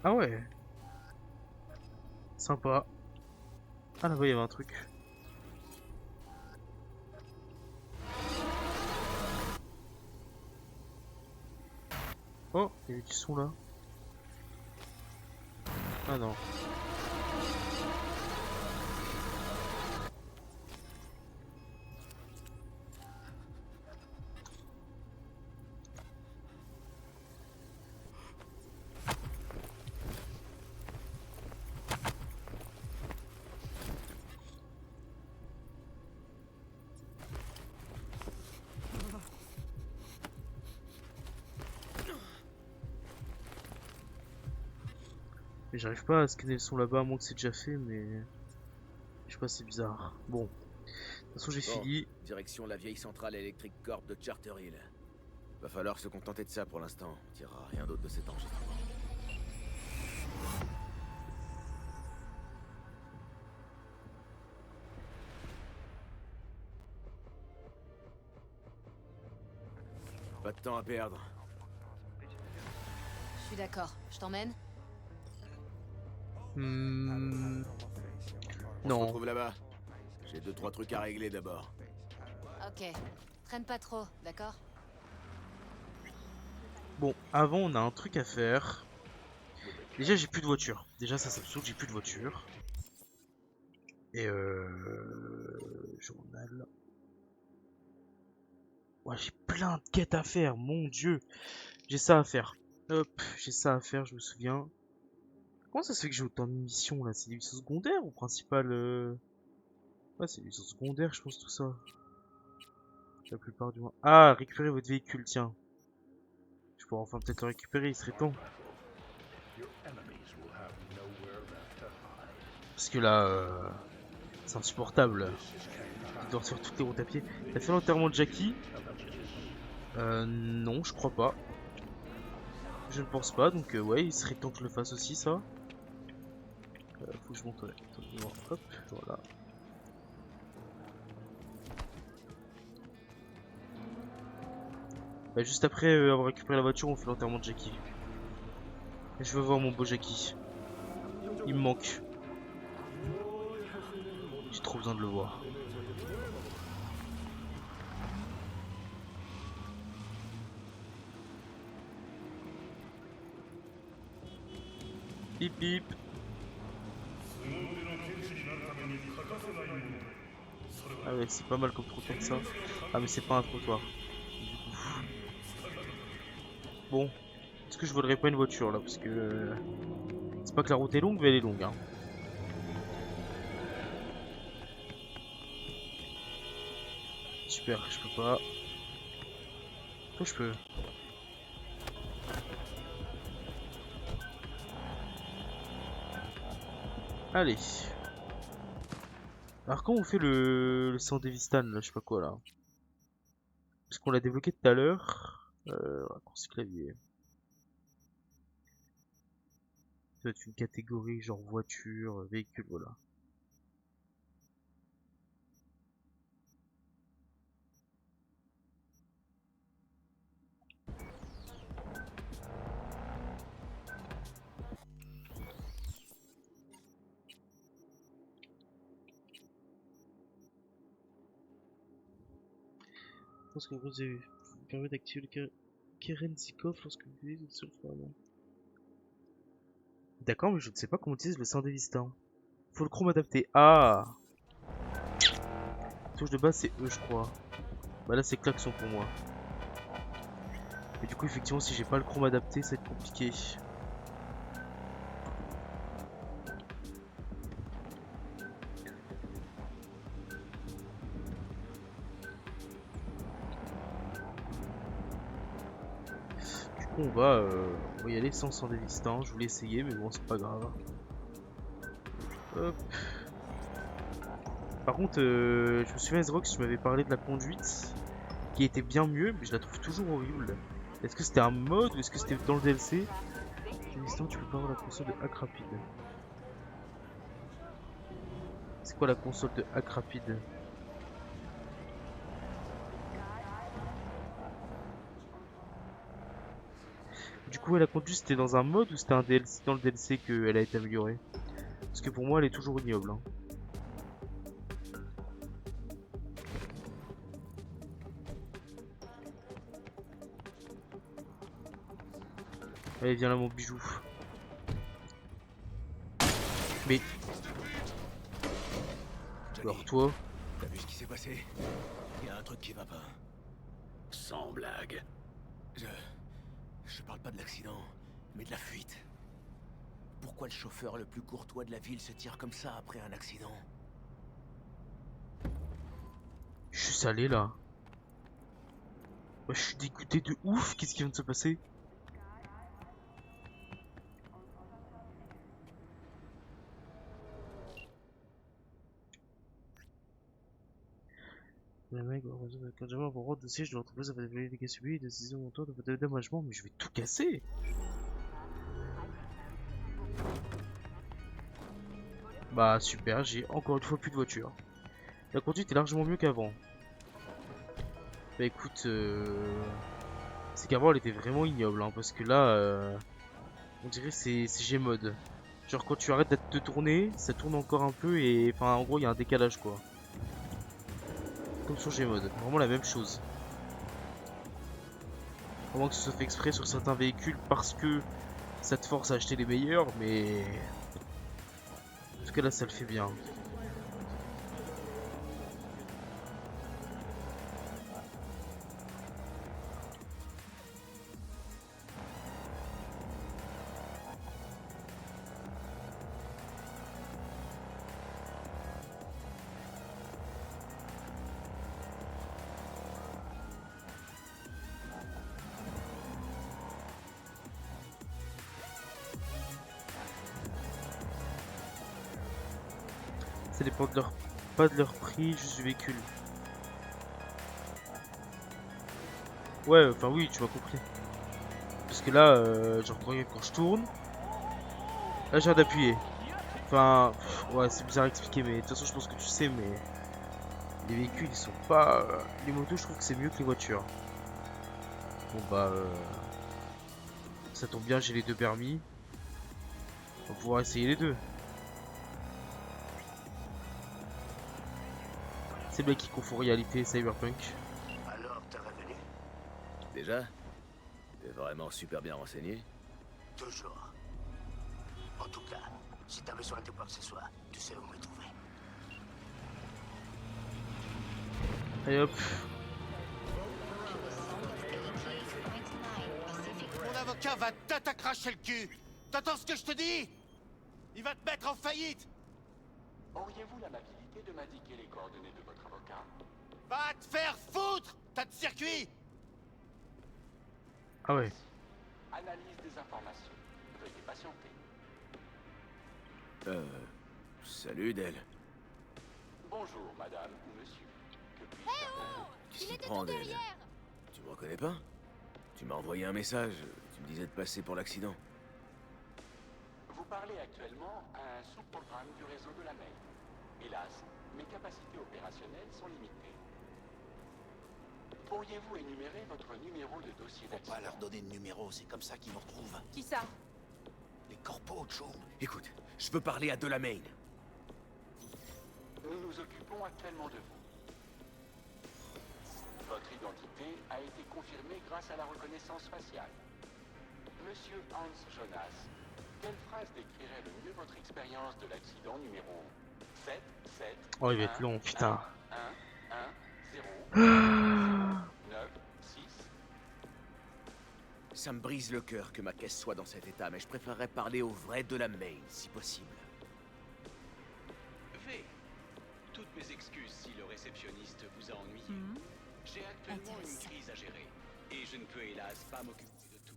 Ah ouais. Sympa. Ah là-bas il y avait un truc. Oh, il y avait du son là. Ah non. Mais j'arrive pas à scanner le son là-bas, à moins que c'est déjà fait, mais... Je sais pas, c'est bizarre. Bon. De toute façon, j'ai fini. Direction la vieille centrale Electric Corp de Charter Hill. Va falloir se contenter de ça pour l'instant. On tirera rien d'autre de cet enregistrement. Pas de temps à perdre. Je suis d'accord. Je t'emmène? On se Non. retrouve là-bas. J'ai 2-3 trucs à régler d'abord. Ok. Traîne pas trop, d'accord? Bon, avant, on a un truc à faire. Déjà, j'ai plus de voiture. Déjà, ça me saoule, j'ai plus de voiture. Et journal. Ouais, j'ai plein de quêtes à faire, mon dieu. J'ai ça à faire. Hop, j'ai ça à faire, je me souviens. Comment ça se fait que j'ai autant de missions là? C'est des missions secondaires ou principales? Ouais, c'est des missions secondaires, je pense, tout ça. La plupart du moins. Ah, récupérez votre véhicule, tiens. Je pourrais enfin peut-être le récupérer, il serait temps. Parce que là, c'est insupportable. Il doit faire toutes les routes à pied. T'as fait l'enterrement de Jackie? Non, je crois pas. Je ne pense pas, donc ouais, il serait temps que je le fasse aussi, ça. Faut que je monte. Hop, voilà. Bah, juste après avoir récupéré la voiture, on fait l'enterrement de Jackie. Et je veux voir mon beau Jackie. Il me manque. J'ai trop besoin de le voir. Bip bip. Ah ouais, c'est pas mal comme trottoir ça. Ah mais c'est pas un trottoir. Bon, est-ce que je voudrais pas une voiture là? Parce que c'est pas que la route est longue, mais elle est longue, hein. Super, je peux pas. Toi je peux. Allez. Alors quand on fait le Sandevistan là, je sais pas quoi là. Parce qu'on l'a débloqué tout à l'heure. Raccourci clavier. Ça doit être une catégorie genre voiture, véhicule, voilà. Je pense que vous avez permis d'activer le Kerenzikov lorsque vous utilisez le sulfure. D'accord, mais je ne sais pas comment utiliser le Sandevistan. Faut le chrome adapté. Ah! Touche de base c'est E je crois. Bah là c'est klaxon pour moi. Et du coup effectivement si j'ai pas le chrome adapté ça va être compliqué. Du coup on va y aller sans Sandevistan. Je voulais essayer mais bon c'est pas grave. Hop. Par contre, je me souviens, Xrox, tu m'avais parlé de la conduite qui était bien mieux, mais je la trouve toujours horrible. Est-ce que c'était un mode ou est-ce que c'était dans le DLC? Pour l'instant, tu peux pas avoir la console de hack rapide. C'est quoi la console de hack rapide? Du coup, la conduite c'était dans un mode ou c'était un DLC, dans le DLC qu'elle a été améliorée? Parce que pour moi, elle est toujours ignoble. Hein. Allez, viens là mon bijou. Mais... Alors toi... T'as vu ce qui s'est passé? Il y a un truc qui va pas. Sans blague. Je parle pas de l'accident, mais de la fuite. Pourquoi le chauffeur le plus courtois de la ville se tire comme ça après un accident? Je suis salé là. Ouais, je suis dégoûté de ouf. Qu'est-ce qui vient de se passer? Le mec, quand j'avais un rôle de siège de l'entreprise, avait développé des dégâts subis, des décisions montantes de dédommagement, mais je vais tout casser! Bah super, j'ai encore une fois plus de voiture. La conduite est largement mieux qu'avant. Bah écoute, c'est qu'avant elle était vraiment ignoble, hein, parce que là, on dirait c'est Gmod. Genre quand tu arrêtes de tourner, ça tourne encore un peu et enfin en gros il y a un décalage quoi. Comme sur Gmod, vraiment la même chose. Vraiment que ce soit fait exprès sur certains véhicules parce que ça te force à acheter les meilleurs, mais en tout cas là ça le fait bien. Ça dépend de leur... pas de leur prix, juste du véhicule. Ouais, enfin oui, tu m'as compris. Parce que là, genre quand je tourne, là j'ai d'appuyer. Enfin, ouais, c'est bizarre à expliquer, mais de toute façon je pense que tu sais, mais les véhicules ils sont pas... les motos je trouve que c'est mieux que les voitures. Bon bah, ça tombe bien, j'ai les deux permis. On va pouvoir essayer les deux. C'est bien qui confond réalité et cyberpunk. Alors, t'as révélé? Déjà? T'es vraiment super bien renseigné? Toujours. En tout cas, si t'as besoin de quoi que ce soit, tu sais où me trouver. Allez hop. Mon avocat va t'attaquer le cul. T'entends ce que je te dis? Il va te mettre en faillite. Auriez-vous l'amabilité de m'indiquer les coordonnées de votre avocat? Va te faire foutre, tas de circuit. Ah ouais. Analyse des informations. Veuillez patienter. Salut, Del. Bonjour, madame ou monsieur. Que puis-je faire pour vous? Qu'est-ce qui te prend, Del? Tu me reconnais pas? Tu m'as envoyé un message. Tu me disais de passer pour l'accident. Vous parlez actuellement à un sous-programme du réseau de la mail. Hélas, mes capacités opérationnelles sont limitées. Pourriez-vous énumérer votre numéro de dossier Faut d'accident? pas leur donner de numéro, c'est comme ça qu'ils nous retrouvent. Qui ça? Les corpos, Joe. Écoute, je veux parler à Delamain. Nous nous occupons actuellement de vous. Votre identité a été confirmée grâce à la reconnaissance faciale. Monsieur Hans Jonas, quelle phrase décrirait le mieux votre expérience de l'accident numéro 7, 7, Oh, il va être long, putain. 1, 1, 0, 9, 6. Ça me brise le cœur que ma caisse soit dans cet état, mais je préférerais parler au vrai Delamain, si possible. V. Toutes mes excuses si le réceptionniste vous a ennuyé. J'ai actuellement une crise à gérer, et je ne peux hélas pas m'occuper de tout.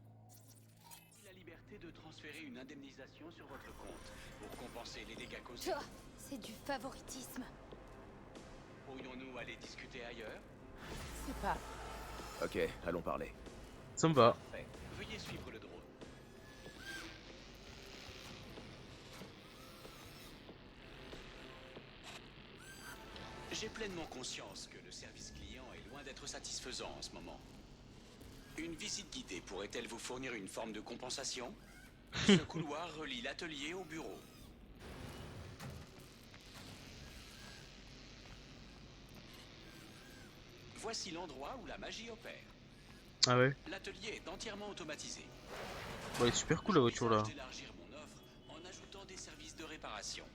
J'ai la liberté de transférer une indemnisation sur votre compte pour compenser les dégâts causés. C'est du favoritisme. Pourrions-nous aller discuter ailleurs? C'est pas. Ok, allons parler. Ça me va. Parfait. Veuillez suivre le drone. J'ai pleinement conscience que le service client est loin d'être satisfaisant en ce moment. Une visite guidée pourrait-elle vous fournir une forme de compensation? Ce couloir relie l'atelier au bureau. Voici l'endroit où la magie opère. Ah ouais. L'atelier est entièrement automatisé. Bon, elle est super cool la voiture là. D'élargir mon offre en ajoutant des services de réparation.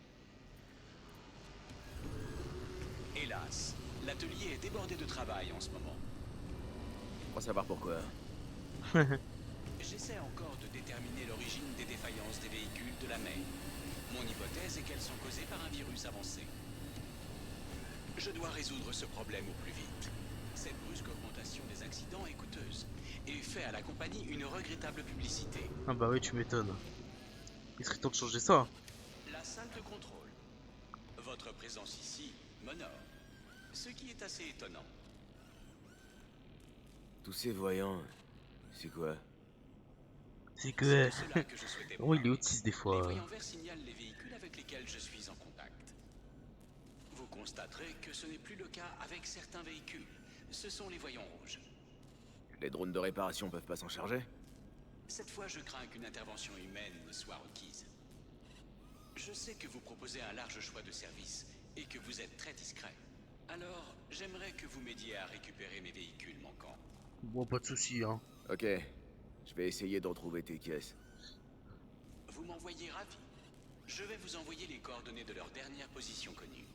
Hélas, l'atelier est débordé de travail en ce moment. On va savoir pourquoi. J'essaie encore de déterminer l'origine des défaillances des véhicules de la mer. Mon hypothèse est qu'elles sont causées par un virus avancé. Je dois résoudre ce problème au plus vite. Cette brusque augmentation des accidents est coûteuse et fait à la compagnie une regrettable publicité. Ah bah oui, tu m'étonnes. Il serait temps de changer ça. La salle de contrôle. Votre présence ici m'honore, ce qui est assez étonnant. Tous ces voyants, c'est quoi? C'est que... de cela que je souhaitais Oh, il est parler. autiste des Les fois. voyants verts signalent les véhicules avec lesquels je suis en contact. Vous constaterez que ce n'est plus le cas avec certains véhicules. Ce sont les voyants rouges. Les drones de réparation peuvent pas s'en charger? Cette fois, je crains qu'une intervention humaine ne soit requise. Je sais que vous proposez un large choix de services et que vous êtes très discret. Alors, j'aimerais que vous m'aidiez à récupérer mes véhicules manquants. Bon, pas de soucis, hein. Ok, je vais essayer de retrouver tes caisses. Vous m'envoyez ravi. Je vais vous envoyer les coordonnées de leur dernière position connue.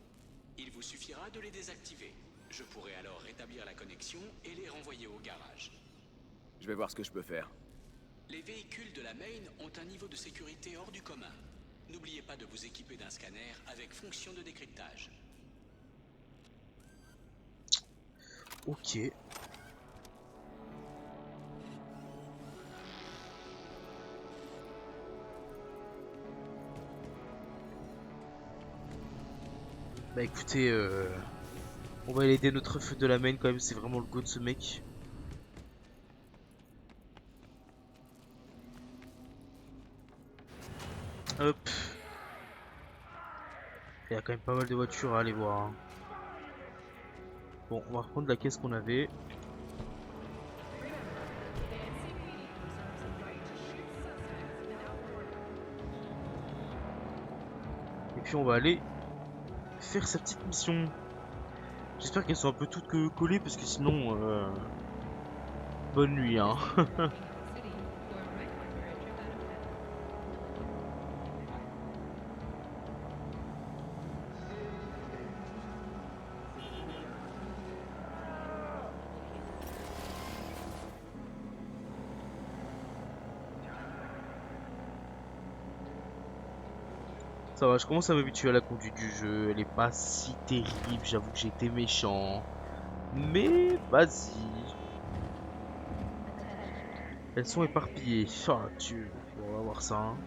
Il vous suffira de les désactiver. Je pourrai alors rétablir la connexion et les renvoyer au garage. Je vais voir ce que je peux faire. Les véhicules de la Main ont un niveau de sécurité hors du commun. N'oubliez pas de vous équiper d'un scanner avec fonction de décryptage. Ok. Bah écoutez, on va aider notre feu de la main quand même, c'est vraiment le go de ce mec. Hop. Il y a quand même pas mal de voitures à aller voir. Hein. Bon, on va reprendre la caisse qu'on avait. Et puis on va aller faire sa petite mission. J'espère qu'elles sont un peu toutes collées parce que sinon... bonne nuit hein. Ça va, je commence à m'habituer à la conduite du jeu. Elle est pas si terrible, j'avoue que j'ai été méchant. Mais vas-y. Elles sont éparpillées. Ah, on va voir ça. Hein.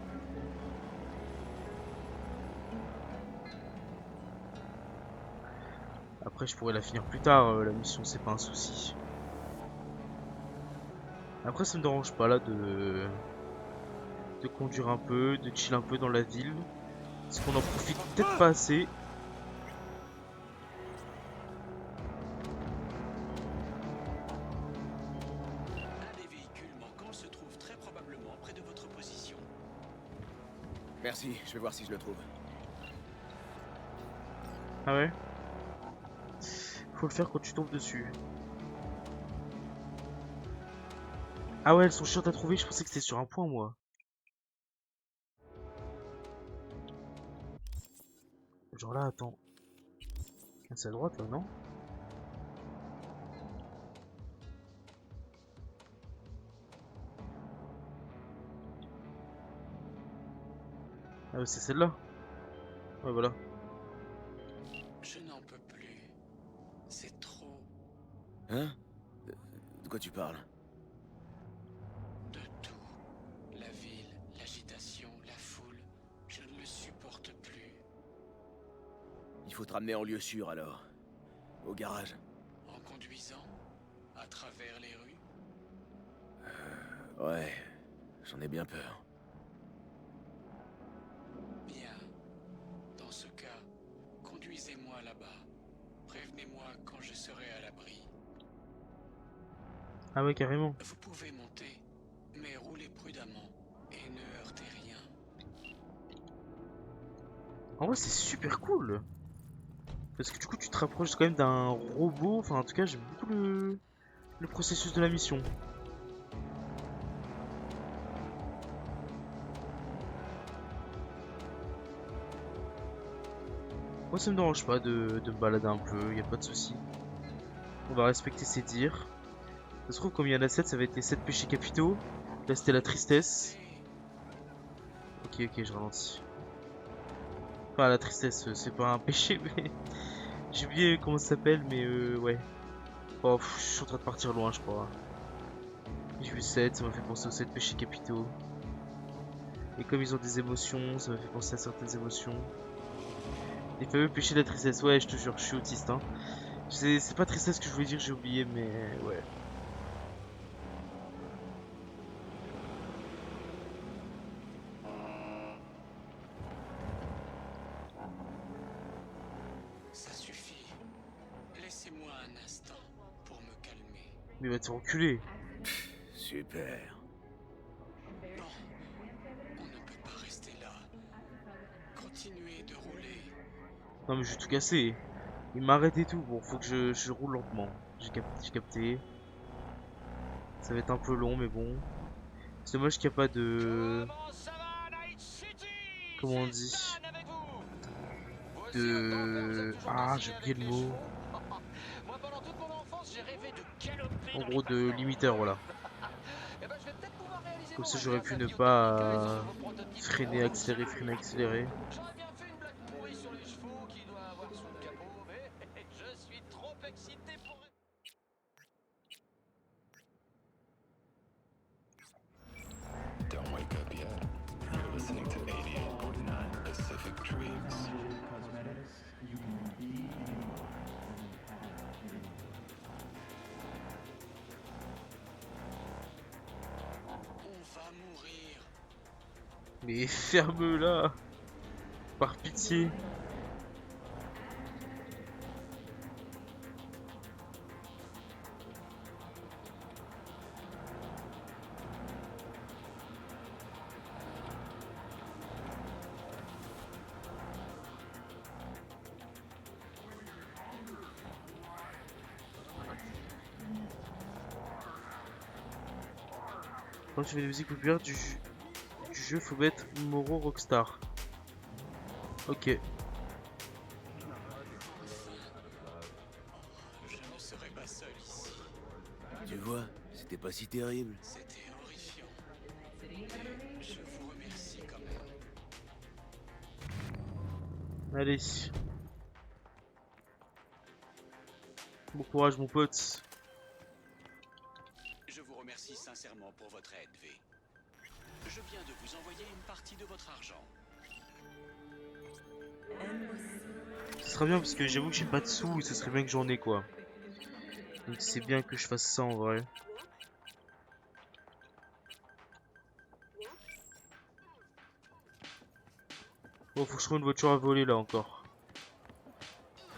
Après, je pourrais la finir plus tard, la mission, c'est pas un souci. Après, ça me dérange pas là de conduire un peu, de chill un peu dans la ville. Parce qu'on en profite peut-être pas assez. Un des véhicules manquants se trouve très probablement près de votre position. Merci, je vais voir si je le trouve. Ah ouais? Faut le faire quand tu tombes dessus. Ah ouais, elles sont chiantes à trouver, je pensais que c'était sur un point moi. Genre là, attends. C'est à droite là, non? Ah ouais, c'est celle-là. Ouais, voilà. Je n'en peux plus. C'est trop. Hein? De quoi tu parles? De tout. La ville, l'agitation, la foule. Je ne le supporte plus. Il faut te ramener en lieu sûr alors. Au garage. En conduisant, à travers les rues. Ouais, j'en ai bien peur. Bien. Dans ce cas, conduisez-moi là-bas. Prévenez-moi quand je serai à l'abri. Ah ouais, carrément. Vous pouvez monter, mais roulez prudemment et ne heurtez rien. En vrai, c'est super cool. Parce que du coup, tu te rapproches quand même d'un robot. Enfin, en tout cas, j'aime beaucoup le processus de la mission. Moi, ça me dérange pas de me balader un peu, y a pas de souci. On va respecter ses dires. Ça se trouve, comme il y en a 7, ça va être les 7 péchés capitaux. Là, c'était la tristesse. Ok, je ralentis. Enfin, la tristesse, c'est pas un péché, mais... J'ai oublié comment ça s'appelle, mais ouais. Oh, je suis en train de partir loin, je crois. J'ai vu 7, ça m'a fait penser aux 7 péchés capitaux. Et comme ils ont des émotions, ça m'a fait penser à certaines émotions. Les fameux péchés de la tristesse, ouais, je te jure, je suis autiste, hein. C'est pas tristesse que je voulais dire, j'ai oublié, mais ouais. Ça suffit. Laissez-moi un instant pour me calmer. Mais va te reculer. Super. Non, on ne peut pas rester là. Continuez de rouler. Non mais je vais tout casser. Il m'arrête et tout. Bon, faut que je roule lentement. J'ai capté. Ça va être un peu long, mais bon. C'est dommage qu'il n'y a pas de... Comment on dit? Ah, j'ai oublié le mot. En gros, de limiteur, voilà. Comme ça, j'aurais pu ne pas freiner, accélérer. Don't wake up yet. You're listening to 88.9 Pacific Dreams. On va mourir. Mais ferme-la! Par pitié! Quand tu fais des musiques populaires du jeu, faut mettre Moro Rockstar. Ok. Je ne serai pas seul ici. Tu vois, c'était pas si terrible. C'était horrifiant. Et je vous remercie quand même. Allez. Bon courage mon pote. Je vous remercie sincèrement pour votre aide, V. Je viens de vous envoyer une partie de votre argent. Ce serait bien parce que j'avoue que j'ai pas de sous et ce serait bien que j'en ai quoi. Donc c'est bien que je fasse ça en vrai. Bon, faut que je trouve une voiture à voler là encore.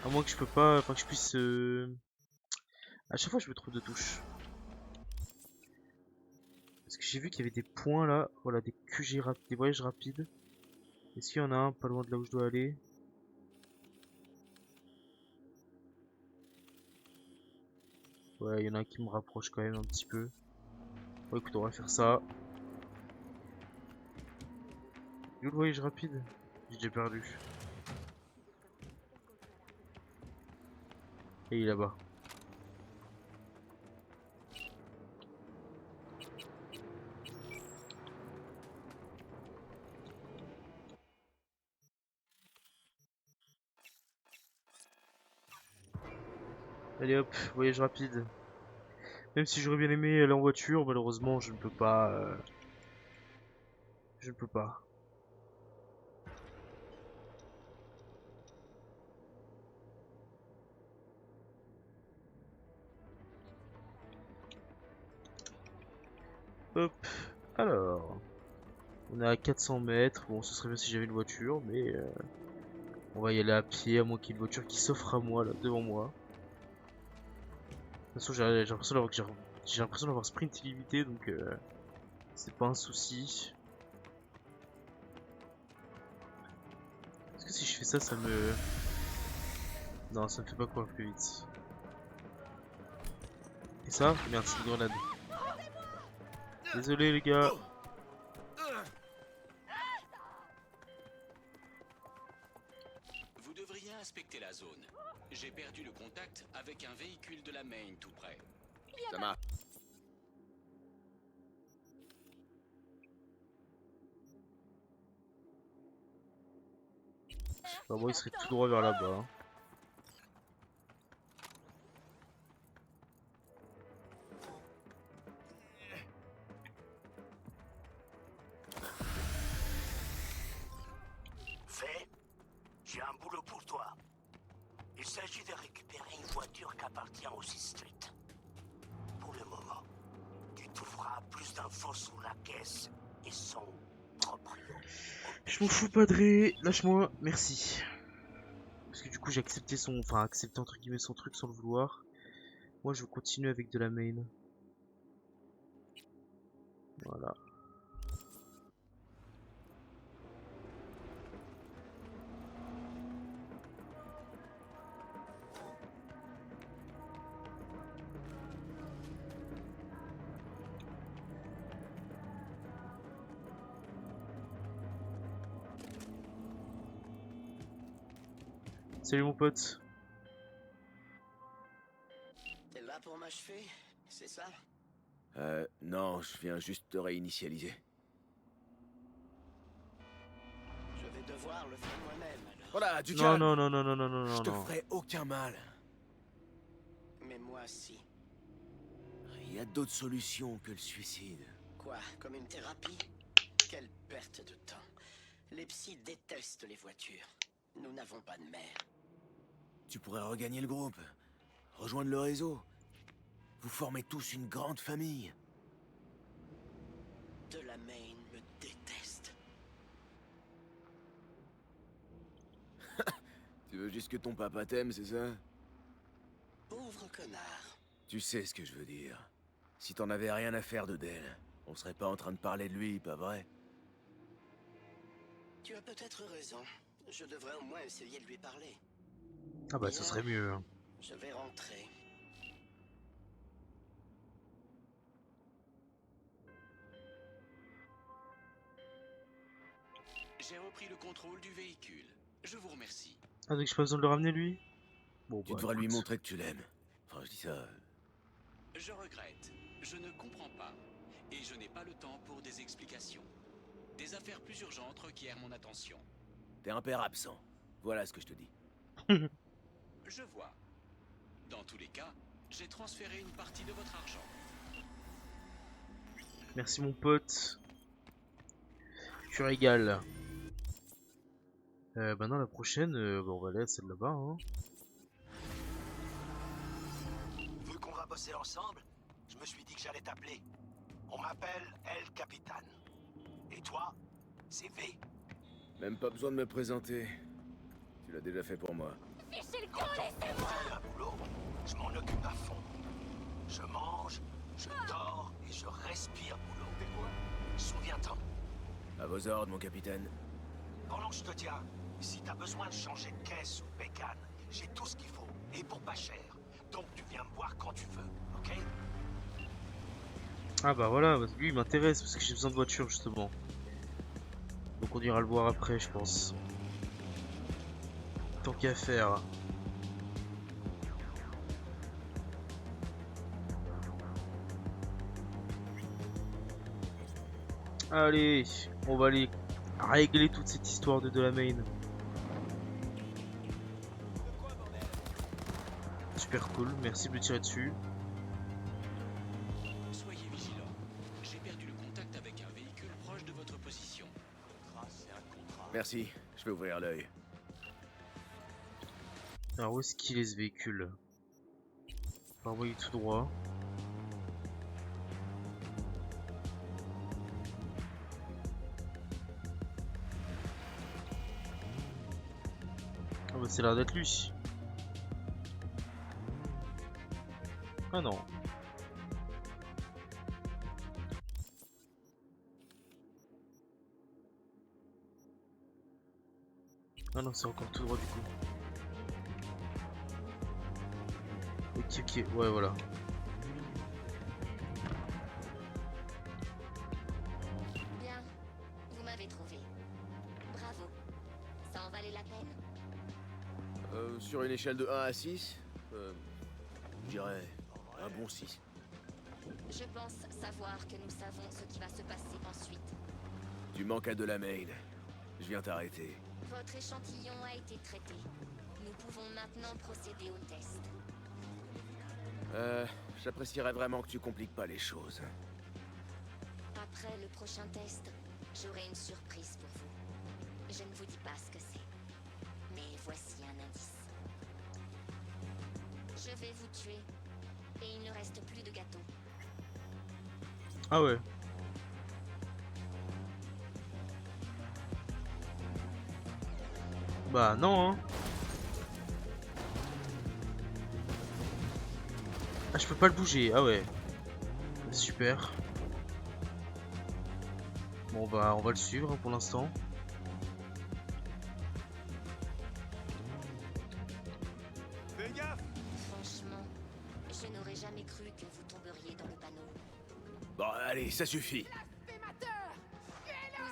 À moins que je peux pas, enfin que je puisse. À chaque fois je me trouve de touches. Parce que j'ai vu qu'il y avait des points là, voilà, des QG rapides, des voyages rapides. Est-ce qu'il y en a un pas loin de là où je dois aller? Ouais, il y en a un qui me rapproche quand même un petit peu. Bon, écoute, on va faire ça. Où le voyage rapide? J'ai déjà perdu. Et il est là-bas. Allez hop, voyage rapide. Même si j'aurais bien aimé aller en voiture, malheureusement je ne peux pas. Je ne peux pas. Hop, alors. On est à 400 mètres. Bon, ce serait bien si j'avais une voiture, mais on va y aller à pied, à moins qu'il y ait une voiture qui s'offre à moi, là, devant moi. De toute façon, j'ai l'impression d'avoir sprint illimité, donc c'est pas un souci. Est-ce que si je fais ça, ça me... Non, ça me fait pas courir plus vite. Et ça? Merde, c'est une grenade. Désolé les gars. Vous devriez inspecter la zone. J'ai perdu le contact avec un véhicule de la Maine tout près. Ça marche. Bah, moi il serait tout droit vers là-bas. Hein. Fait, j'ai un boulot pour toi. Il s'agit de récupérer une voiture qui appartient au Street. Pour le moment, tu trouveras plus d'infos sur la caisse et son proprio. Je m'en fous Padré, lâche-moi, merci. Parce que du coup j'ai accepté son... Enfin accepté entre guillemets son truc sans le vouloir. Moi je veux continuer avec de la main. Voilà. Salut mon pote. T'es là pour m'achever, c'est ça? Non, je viens juste de réinitialiser. Je vais devoir le faire moi-même alors. Voilà, du Non, calme. non, non, non, non, non, non, non. Je te non. ferai aucun mal. Mais moi si. Il y a d'autres solutions que le suicide. Quoi, comme une thérapie? Quelle perte de temps. Les psys détestent les voitures. Nous n'avons pas de mère. Tu pourrais regagner le groupe, rejoindre le réseau. Vous formez tous une grande famille. Delamain me déteste. Tu veux juste que ton papa t'aime, c'est ça? Pauvre connard. Tu sais ce que je veux dire. Si t'en avais rien à faire de Dale, on serait pas en train de parler de lui, pas vrai? Tu as peut-être raison. Je devrais au moins essayer de lui parler. Ah bah ce serait mieux. Hein. Je vais rentrer. J'ai repris le contrôle du véhicule. Je vous remercie. Ah donc j'ai pas besoin de le ramener lui? Bon, Tu bah, devrais lui écoute. montrer que tu l'aimes. Enfin, je dis ça... Je regrette. Je ne comprends pas. Et je n'ai pas le temps pour des explications. Des affaires plus urgentes requièrent mon attention. T'es un père absent. Voilà ce que je te dis. Je vois. Dans tous les cas, j'ai transféré une partie de votre argent. Merci mon pote. Tu régales. Bah non, la prochaine, bah, on va aller à celle là-bas. Hein. Vu qu'on va bosser ensemble, je me suis dit que j'allais t'appeler. On m'appelle El Capitan. Et toi, c'est V. Même pas besoin de me présenter. Tu l'as déjà fait pour moi. Fichez le camp, laissez-moi! Un boulot, je m'en occupe à fond. Je mange, je dors et je respire boulot. Souviens-t'en. À vos ordres, mon capitaine. Pendant que je te tiens, si t'as besoin de changer de caisse ou bécane, j'ai tout ce qu'il faut. Et pour pas cher. Donc tu viens me voir quand tu veux, ok? Ah bah voilà, parce que lui il m'intéresse parce que j'ai besoin de voiture justement. Donc on ira le voir après je pense. Tant qu'à faire. Allez, on va aller régler toute cette histoire de Delamain. Super cool, merci de me tirer dessus. Soyez vigilants. J'ai perdu le contact avec un véhicule proche de votre position. Merci, je vais ouvrir l'œil. Alors où est-ce qu'il est ce véhicule? On va envoyer tout droit. Ah bah c'est l'air d'être lui. Ah non. Ah non, c'est encore tout droit du coup. Ok, ok, ouais, voilà. Bien, vous m'avez trouvé. Bravo. Ça en valait la peine? Sur une échelle de 1 à 6, je dirais un bon 6. Je pense savoir que nous savons ce qui va se passer ensuite. Tu manques à Delamain. Je viens t'arrêter. Votre échantillon a été traité. Nous pouvons maintenant procéder au test. J'apprécierais vraiment que tu compliques pas les choses. Après le prochain test, j'aurai une surprise pour vous. Je ne vous dis pas ce que c'est. Mais voici un indice. Je vais vous tuer. Et il ne reste plus de gâteau. Ah ouais. Bah non hein. Ah je peux pas le bouger, ah ouais. Super. Bon bah on va le suivre hein, pour l'instant. Franchement, je n'aurais jamais cru que vous tomberiez dans le panneau. Bon allez, ça suffit. Vous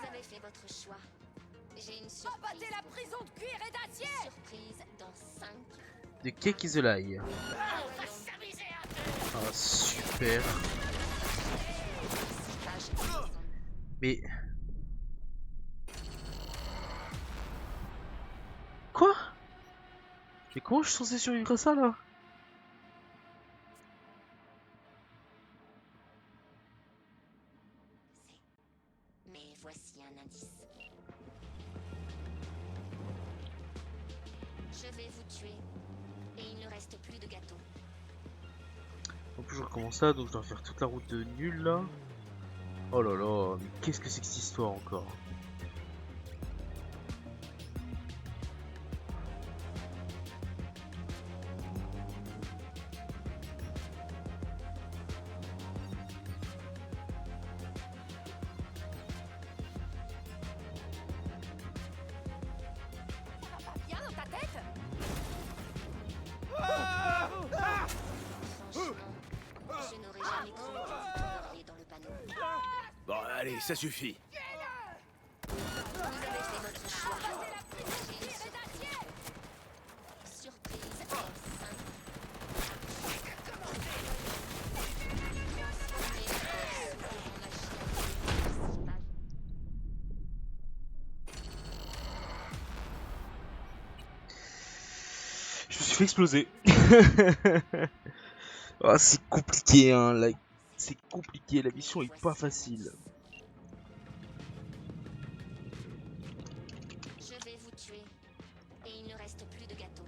avez fait votre choix. J'ai une surprise. Combattez la prison de cuir et d'acier! Surprise dans 5. De Cake is a Lie. On va s'amuser un peu. Ah super. Mais... Quoi? Mais comment je suis censé survivre à ça là? Mais voici un indice. Je vais vous tuer. Et il ne reste plus de gâteau. En plus je recommence là, donc je dois faire toute la route de nul là. Oh là là, mais qu'est-ce que c'est que cette histoire encore? Bien dans ta tête. Je n'aurais jamais cru que vous tomberiez dans le panneau. Bon, allez, ça suffit. Vous avez fait votre choix. J'ai une surprise F5. Je me suis fait exploser. Ah, c'est compliqué, hein. C'est compliqué. La mission est pas facile. Je vais vous tuer. Et il ne reste plus de gâteau.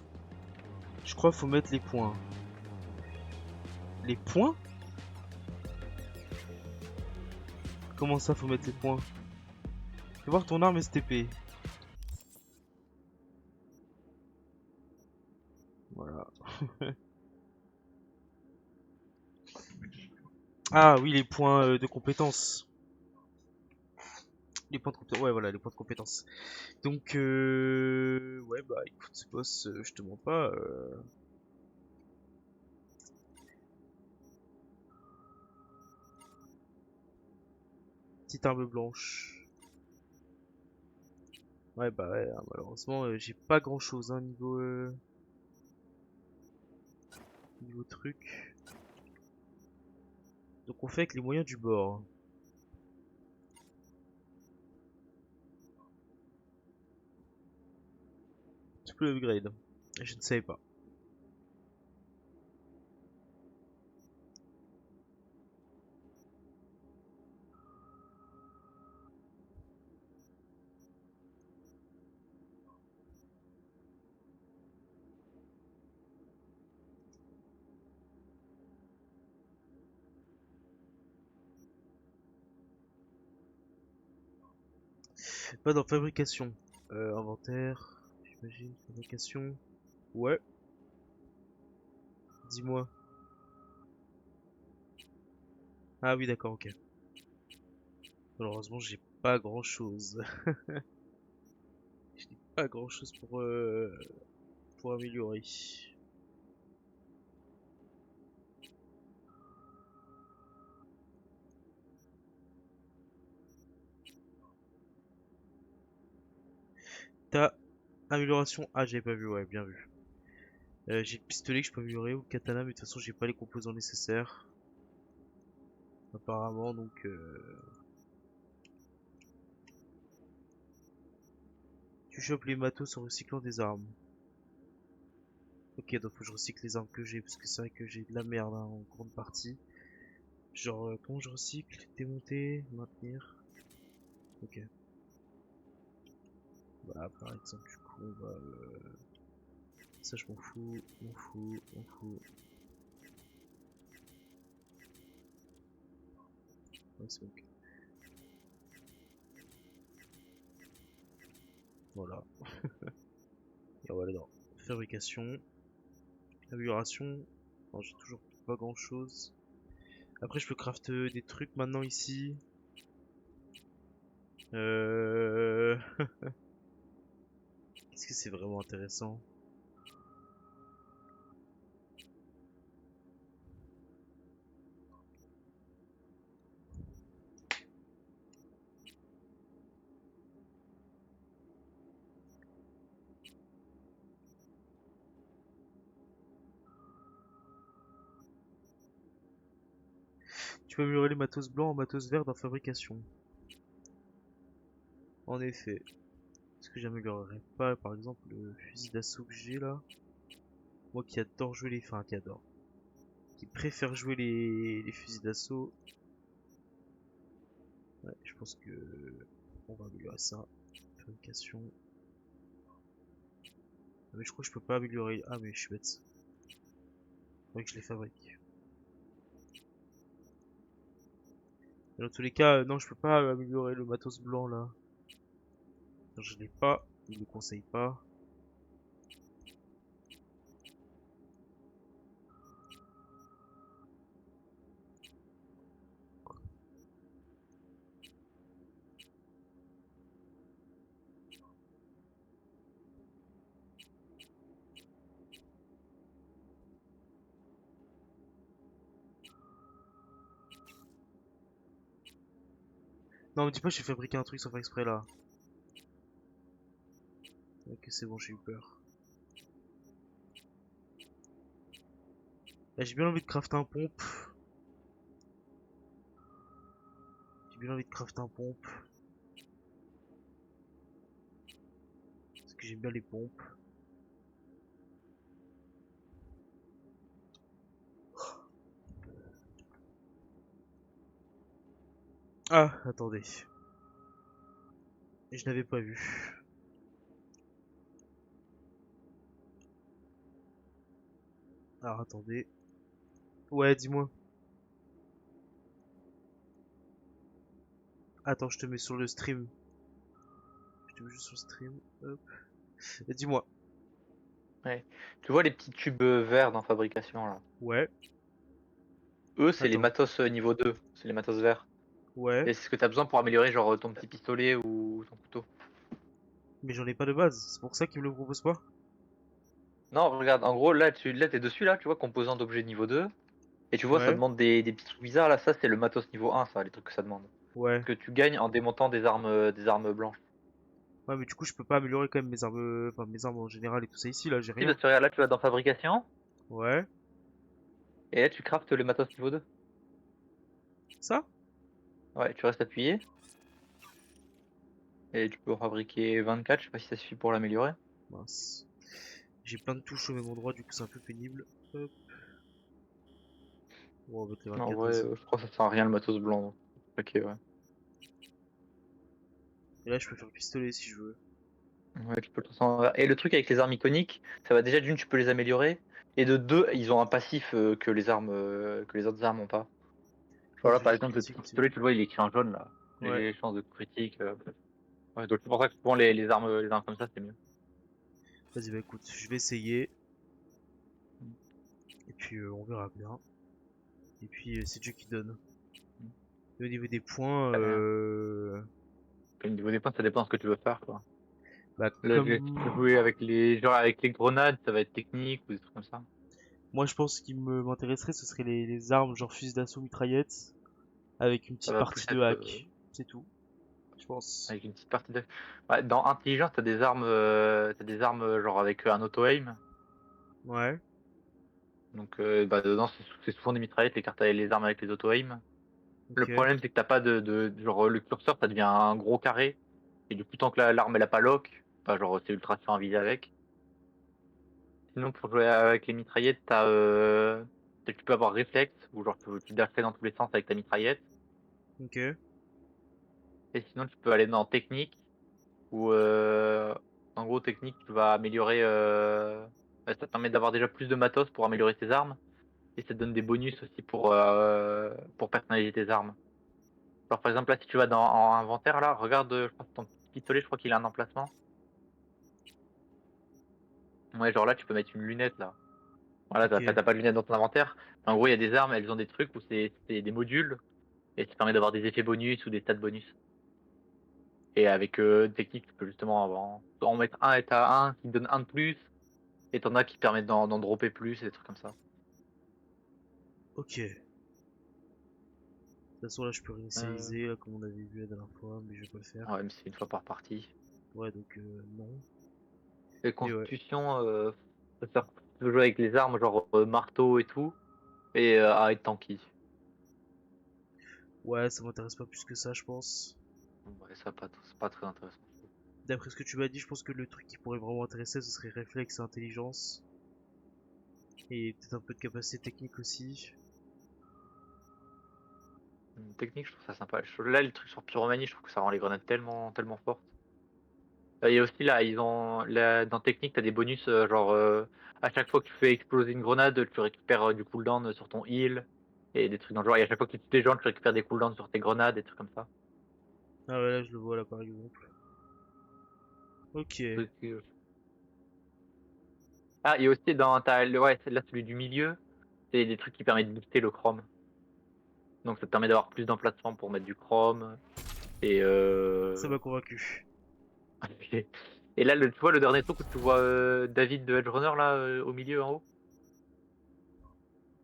Je crois qu'il faut mettre les points. Les points? Comment ça, faut mettre les points? Fais voir ton arme STP. Voilà. Ah oui, les points de compétences. Les points de compétences. Ouais, voilà, les points de compétences. Donc, ouais, bah écoute, ce boss, je te mens pas. Petite arme blanche. Ouais, bah ouais, hein, malheureusement, j'ai pas grand chose, hein, niveau truc. Donc on fait avec les moyens du bord. Tu peux upgrade. Je ne savais pas. Pas dans fabrication. Inventaire. J'imagine. Fabrication. Ouais. Dis-moi. Ah oui, d'accord, ok. Malheureusement, j'ai pas grand chose. J'ai pas grand chose pour améliorer. T'as amélioration. Ah, j'avais pas vu, ouais, bien vu. J'ai le pistolet que je peux améliorer ou le katana, mais de toute façon, j'ai pas les composants nécessaires. Apparemment, donc. Tu chopes les matos en recyclant des armes. Ok, donc faut que je recycle les armes que j'ai, parce que c'est vrai que j'ai de la merde, hein, en grande partie. Genre, comment je recycle? Démonter, maintenir. Ok. Voilà, par exemple, du coup, on va... ça, je m'en fous, m'en fous, m'en fous. Ouais, c'est ok. Voilà. Et on va aller dans fabrication. Amélioration. Non, j'ai toujours pas grand chose. Après, je peux craft des trucs maintenant ici. Est-ce que c'est vraiment intéressant? Tu peux améliorer les matos blancs en matos verts dans fabrication. En effet. Est-ce que j'améliorerais pas, par exemple, le fusil d'assaut que j'ai là? Moi qui adore jouer les... Enfin, qui adore. Qui préfère jouer les fusils d'assaut. Ouais, je pense que... On va améliorer ça. Fabrication. Ah, mais je crois que je peux pas améliorer... Ah mais je suis bête. Ouais, que je les fabrique. Et dans tous les cas, non, je peux pas améliorer le matos blanc là. Non, je l'ai pas, il ne conseille pas. Non, me dis pas j'ai fabriqué un truc sans faire exprès là. Ok, c'est bon, j'ai eu peur. Là, j'ai bien envie de crafter un pompe. J'ai bien envie de crafter un pompe. Parce que j'aime bien les pompes. Ah, attendez. Je n'avais pas vu. Alors, attendez. Ouais, dis-moi. Attends, je te mets sur le stream. Je te mets juste sur le stream. Hop. Dis-moi. Ouais. Tu vois les petits tubes verts dans fabrication là? Ouais. Eux, c'est les Attends. matos niveau 2. C'est les matos verts. Ouais. Et c'est ce que t'as besoin pour améliorer genre ton petit pistolet ou ton couteau. Mais j'en ai pas de base. C'est pour ça qu'ils me le proposent pas. Non, regarde, en gros, là, t'es dessus, là, tu vois, composant d'objets niveau 2. Et tu vois, ça Ouais. demande des petits trucs bizarres, là, ça, c'est le matos niveau 1, ça, les trucs que ça demande. Ouais. Que tu gagnes en démontant des armes blanches. Ouais, mais du coup, je peux pas améliorer quand même mes armes, enfin mes armes en général et tout ça ici. Là, j'ai Si, rien. parce que regarde, là, tu vas dans fabrication, Ouais. et là, tu craftes le matos niveau 2. Ça? Ouais, tu restes appuyé. Et tu peux en fabriquer 24, je sais pas si ça suffit pour l'améliorer. Mince. J'ai plein de touches au même endroit, du coup, c'est un peu pénible. Hop. Bon, on va mettre les Non, en 24, vrai, vas-y. je crois que ça sert à rien le matos blanc. Donc. Ok, ouais. Et là, je peux faire le pistolet si je veux. Ouais, tu peux le transformer en vert. Et le truc avec les armes iconiques, ça va déjà d'une, tu peux les améliorer. Et de deux, ils ont un passif que les autres armes ont pas. Ouais, Voilà, j'ai par du exemple, le critique petit aussi. pistolet, tu le vois, il est écrit en jaune là. Ouais. Les chances de critique. Ouais, donc c'est pour ça que souvent les armes comme ça, c'est mieux. Vas-y, bah écoute, je vais essayer. Et puis, on verra bien. Et puis, c'est Dieu qui donne. Et au niveau des points, Très bien. Au niveau des points, ça dépend de ce que tu veux faire, quoi. bah, Là, tu peux jouer avec avec les grenades, ça va être technique ou des trucs comme ça. moi, je pense qu'il m'intéresserait, ce serait les armes genre fusil d'assaut, mitraillette, avec une Ça petite va plus partie de être hack. C'est tout, je pense. avec une petite partie de. Ouais, dans intelligence, t'as des armes genre avec un auto-aim. Ouais. Donc bah, dedans, c'est souvent des mitraillettes, les armes avec les auto-aim. Le Ok. problème, c'est que t'as pas genre le curseur, ça devient un gros carré. Et du coup, tant que l'arme elle a pas lock, bah, genre c'est ultra dur à viser avec. Sinon, pour jouer avec les mitraillettes, tu peux avoir réflexe, ou genre tu dasherais dans tous les sens avec ta mitraillette. Ok. Et sinon, tu peux aller dans technique, où en gros, technique, tu vas améliorer. Ça te permet d'avoir déjà plus de matos pour améliorer tes armes. Et ça te donne des bonus aussi pour personnaliser tes armes. Alors par exemple là si tu vas en inventaire là, regarde, je crois que ton pistolet, je crois qu'il a un emplacement. Ouais, genre là tu peux mettre une lunette là. Voilà, Ok. t'as pas de lunette dans ton inventaire. En gros il y a des armes, elles ont des trucs où c'est des modules et ça permet d'avoir des effets bonus ou des stats bonus. Et avec une technique tu peux justement en mettre un et t'as un qui te donne un de plus et t'en as qui permettent d'en dropper plus et des trucs comme ça. Ok. De toute façon, là, je peux réinitialiser, là, comme on avait vu la dernière fois, mais je vais pas le faire. Ouais, mais c'est une fois par partie. Ouais, donc, non. Et Mais ouais. constitution, tu peux jouer avec les armes genre marteau et tout et à être tanky. Ouais, ça m'intéresse pas plus que ça, je pense. Ouais, ça c'est pas très intéressant. D'après ce que tu m'as dit, je pense que le truc qui pourrait vraiment intéresser, ce serait réflexe et intelligence. Et peut-être un peu de capacité technique aussi. Technique, je trouve ça sympa. Là, les trucs sur pyromanie, je trouve que ça rend les grenades tellement fortes. Il y a aussi là, dans Technique, t'as des bonus, genre à chaque fois que tu fais exploser une grenade, tu récupères du cooldown sur ton heal et des trucs dans le genre. Et à chaque fois que tu tues des gens, tu récupères des cooldowns sur tes grenades, des trucs comme ça. Ah ouais, là je le vois là par exemple. Ok. Ah, et aussi ouais, là celui du milieu, c'est des trucs qui permettent de booster le chrome. Donc ça te permet d'avoir plus d'emplacement pour mettre du chrome. Et Ça m'a convaincu. Et là, tu vois le dernier truc où tu vois David de Edge Runner là au milieu en haut.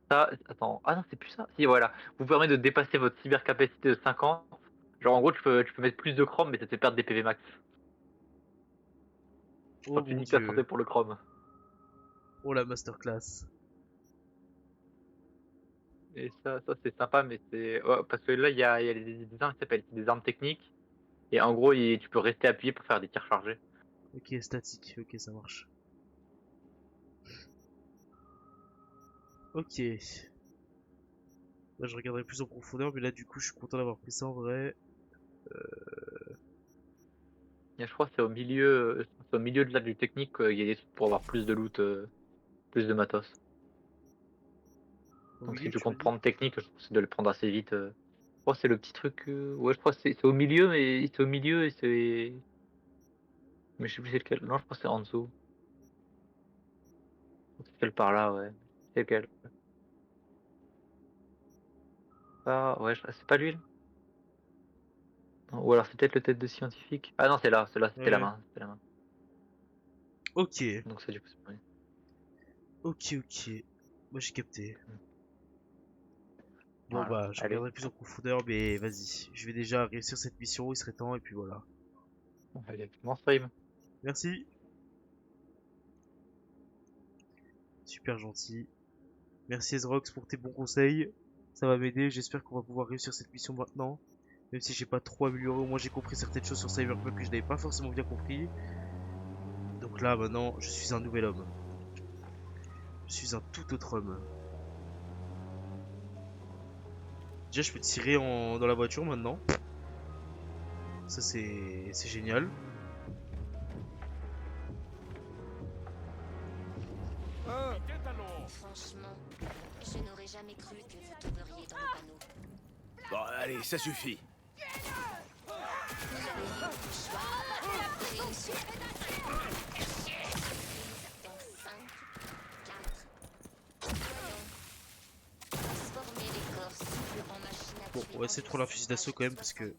Ça, attends, ah non, c'est plus ça. Si, voilà, vous permet de dépasser votre cybercapacité de 50. Genre en gros, tu peux mettre plus de chrome, mais ça te fait perdre des PV max. Oh Quand tu mon niques la santé dieu. pour le chrome. Oh la masterclass. Et ça c'est sympa, mais c'est. Ouais, parce que là, il y a des armes qui s'appellent des armes techniques. Et en gros, tu peux rester appuyé pour faire des tirs chargés. Ok, statique, ok, ça marche. Ok. Là, je regarderai plus en profondeur, mais là, du coup, je suis content d'avoir pris ça en vrai. Et je crois que c'est au milieu de là du technique qu'il y a des trucs pour avoir plus de loot, plus de matos. Au Donc milieu, si tu tu m'as comptes dit? prendre technique, je pense de le prendre assez vite. Je crois que c'est le petit truc. Ouais, je crois que c'est au milieu, mais c'est au milieu et c'est. Mais je sais plus c'est lequel. Non, je crois que c'est en dessous. C'est lequel par là, ouais. C'est lequel? Ah, ouais, c'est pas lui là. Non, ou alors c'est peut-être le tête de scientifique. Ah non, c'est là, c'était la Ouais. main. C'était la main. Ok. Donc ça, du coup, c'est pas lui. Ok. Moi, j'ai capté. Bon, Voilà, bah, je allez. regarderai plus en profondeur, mais vas-y. Je vais déjà réussir cette mission, il serait temps, et puis voilà. Allez, mon stream. Merci. Super gentil. Merci Ezrox pour tes bons conseils. Ça va m'aider. J'espère qu'on va pouvoir réussir cette mission maintenant. Même si j'ai pas trop amélioré, au moins j'ai compris certaines choses sur Cyberpunk que je n'avais pas forcément bien compris. Donc là, maintenant, je suis un nouvel homme. Je suis un tout autre homme. Déjà, je peux tirer dans la voiture maintenant. Ça, c'est génial. Franchement, je n'aurais jamais cru que vous tomberiez dans le panneau. Bon, allez, ça suffit. Vous avez eu le choix. Vous avez une suite. Dans 5, 4, transformer les corps souples en machines à Bon, tuer on va essayer de prendre un fusil d'assaut quand même parce que...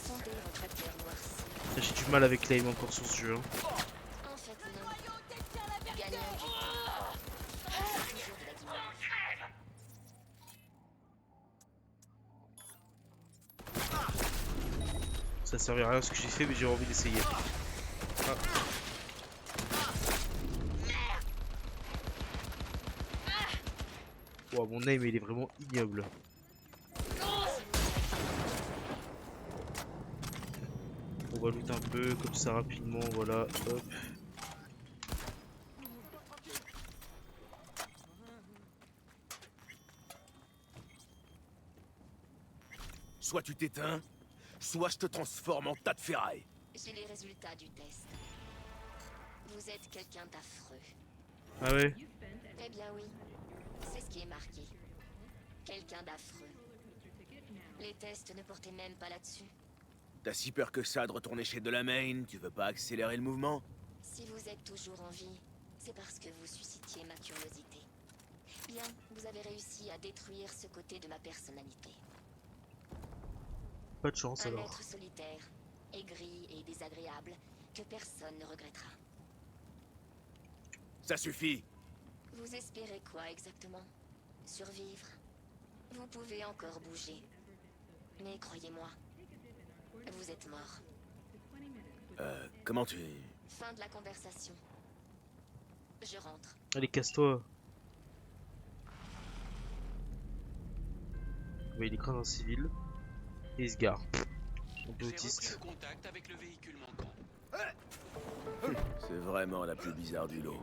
Sondez votre cœur noirci. J'ai du mal avec l'aim encore sur ce jeu. Hein. En fait, non. Gagnant du temps. C'est toujours de la guimauve. Ça servait à rien ce que j'ai fait, mais j'ai envie d'essayer. Ah. Wow, mon aim il est vraiment ignoble. On va looter un peu comme ça rapidement, voilà, hop. Soit tu t'éteins, soit je te transforme en tas de ferraille. J'ai les résultats du test. Vous êtes quelqu'un d'affreux. Ah ouais? Eh bien oui, c'est ce qui est marqué. Quelqu'un d'affreux. Les tests ne portaient même pas là-dessus. T'as si peur que ça de retourner chez Delamain, tu veux pas accélérer le mouvement? Si vous êtes toujours en vie, c'est parce que vous suscitiez ma curiosité. Bien, vous avez réussi à détruire ce côté de ma personnalité. Pas de chance Un alors. être solitaire, aigri et désagréable, que personne ne regrettera. Ça suffit. Vous espérez quoi exactement? Survivre? Vous pouvez encore bouger. Mais croyez-moi, vous êtes mort. Comment tu... Fin de la conversation. Je rentre. Allez, casse-toi. Ouais, il écrase un civil. Et il se gare. Un peu autiste. Contact avec le véhicule manquant. C'est vraiment la plus bizarre du lot.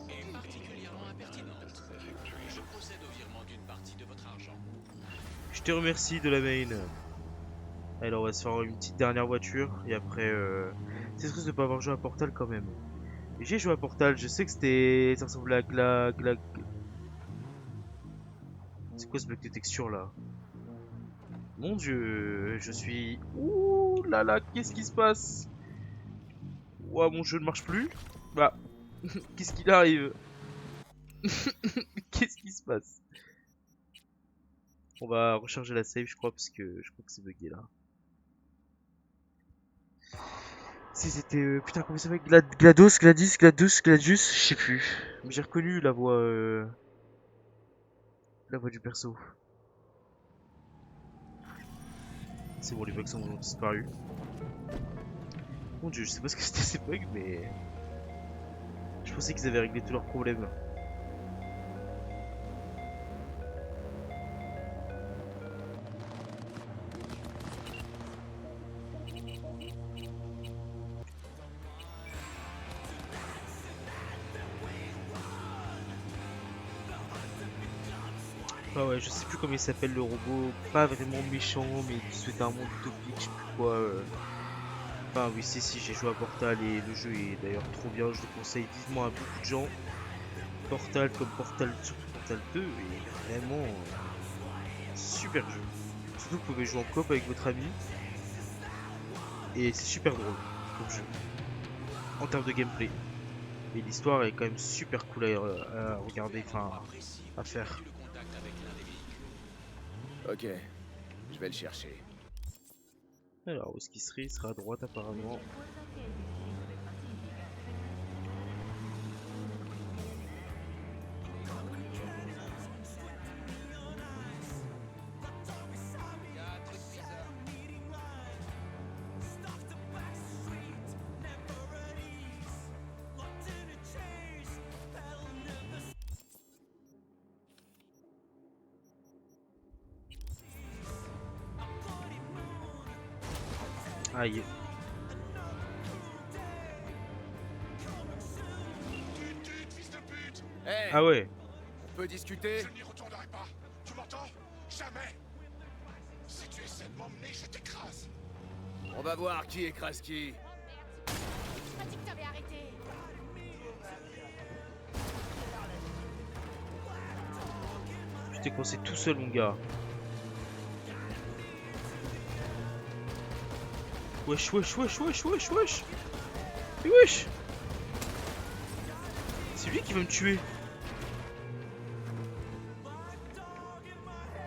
Et particulièrement impertinente. Je procède au virement d'une partie de votre argent. te remercie de la main. Alors on va se faire une petite dernière voiture et après c'est triste de pas avoir joué à Portal quand même. J'ai joué à Portal, je sais que c'était... ça ressemble à c'est quoi ce bloc de texture là? Mon dieu, je suis... Ouh là là, qu'est-ce qui se passe? Ouah, mon jeu ne marche plus. Bah, qu'est-ce qu'il arrive? Qu'est-ce qui se passe? On va recharger la save, je crois, parce que je crois que c'est bugué là. Si c'était... putain, comment ça s'appelle? GLaDOS, Gladys, GLaDOS, Gladius, je sais plus. Mais j'ai reconnu la voix... la voix du perso. C'est bon, les bugs ont disparu. Mon dieu, je sais pas ce que c'était ces bugs, mais... je pensais qu'ils avaient réglé tous leurs problèmes. Ah ouais, je sais plus comment il s'appelle le robot, pas vraiment méchant, mais qui souhaite un monde utopique, je sais plus quoi. Enfin oui, si, j'ai joué à Portal et le jeu est d'ailleurs trop bien, je le conseille vivement à beaucoup de gens. Portal comme Portal, surtout Portal 2, est vraiment super jeu. Surtout que vous pouvez jouer en coop avec votre ami. Et c'est super drôle comme jeu, en termes de gameplay. Et l'histoire est quand même super cool à regarder, enfin à faire. Ok, je vais le chercher. Alors, où est-ce qu'il serait? Il sera à droite apparemment. Aïe. Hey, ah ouais. On peut discuter? Je n'y retournerai pas. Tu m'entends? Jamais. Si tu essaies de m'emmener, je t'écrase. On va voir qui écrase qui. Tu m'as dit que t'avais arrêté. Tu t'es coincé tout seul, mon gars. Wesh. Mais wesh. C'est lui qui va me tuer.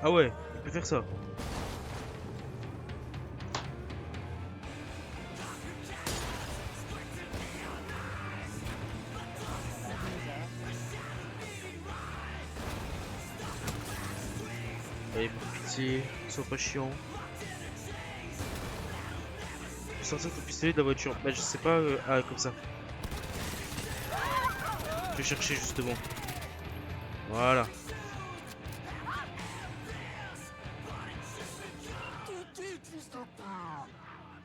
Ah ouais, il peut faire ça. Allez, pour pitié, sois pas chiant. Sortir ton pistolet de la voiture. Bah je sais pas, ah comme ça. Je vais chercher justement. Voilà.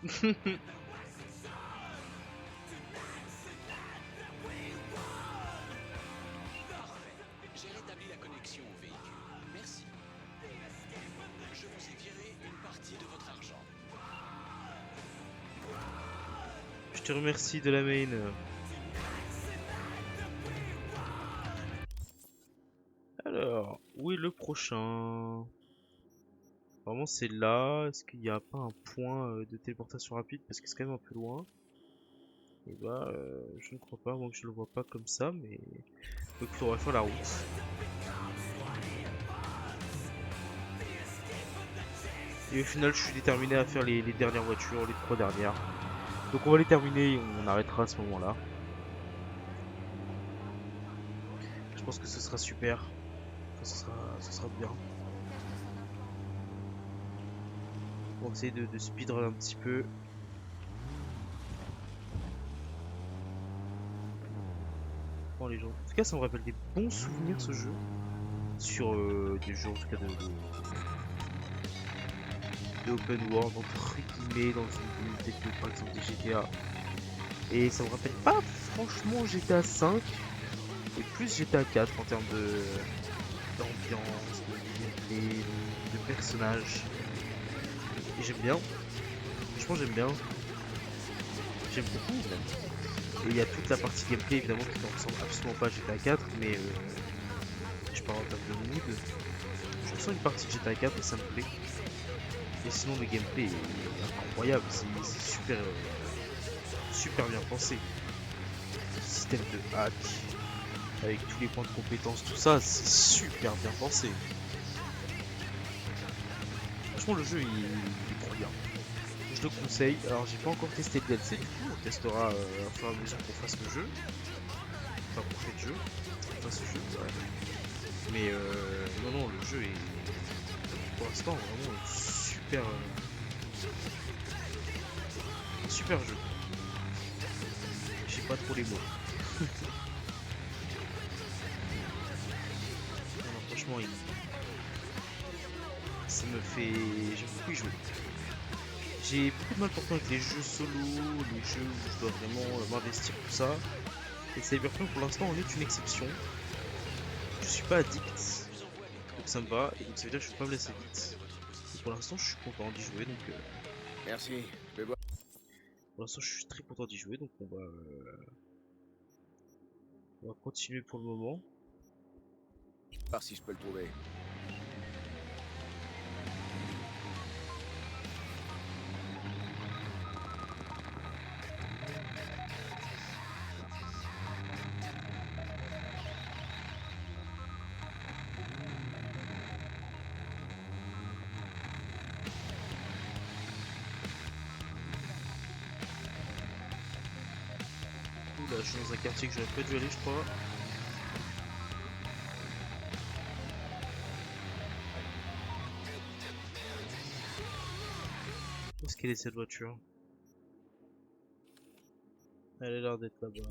J'ai rétabli la connexion au véhicule. Merci. Je vous ai viré une partie de votre argent. Je te remercie de la main. Alors, où est le prochain? Vraiment c'est là. Est-ce qu'il n'y a pas un point de téléportation rapide? Parce que c'est quand même un peu loin. Et bah je ne crois pas, moi que je le vois pas comme ça, mais donc il faudra faire la route. Et au final je suis déterminé à faire les dernières voitures, les 3 dernières. Donc on va les terminer et on arrêtera à ce moment là. Je pense que ce sera super. Enfin, ce sera bien. On va essayer de speedrun un petit peu. Bon, les gens. En tout cas ça me rappelle des bons souvenirs ce jeu. Sur des jeux en tout cas de open world entre guillemets dans une ville telle que par exemple des GTA. Et ça me rappelle pas franchement GTA 5 et plus GTA 4 en termes d'ambiance, de de personnages. Et j'aime bien. Franchement, j'aime bien. J'aime beaucoup même. Et il y a toute la partie gameplay évidemment qui ne ressemble absolument pas à GTA 4, mais je parle en termes de mood. Je ressens une partie de GTA 4 et ça me plaît. Et sinon le gameplay est incroyable, c'est super, super bien pensé. Le système de hack, avec tous les points de compétence, tout ça, c'est super bien pensé. Franchement le jeu il est trop bien. Je le conseille. Alors j'ai pas encore testé le DLC, du coup on testera au fur et à mesure qu'on fasse le jeu. Enfin qu'on fait le jeu. Qu'on fasse le jeu, ouais. Mais non, le jeu est pour l'instant vraiment super super jeu. Je sais pas trop les mots. Non, franchement ça me fait... J'aime beaucoup y jouer. J'ai beaucoup de mal pourtant avec les jeux solo, les jeux où je dois vraiment m'investir tout ça. Et Cyberpunk pour l'instant en est une exception. Je suis pas addict, donc ça me va, et donc ça veut dire que je peux pas me laisser vite. Et pour l'instant je suis content d'y jouer, donc Merci, je vais voir. Pour l'instant je suis très content d'y jouer, donc on va continuer pour le moment. Voir si je peux le trouver. Là, je suis dans un quartier que j'aurais pas dû aller, je crois. Où est-ce qu'elle est cette voiture? Elle a l'air d'être là-bas.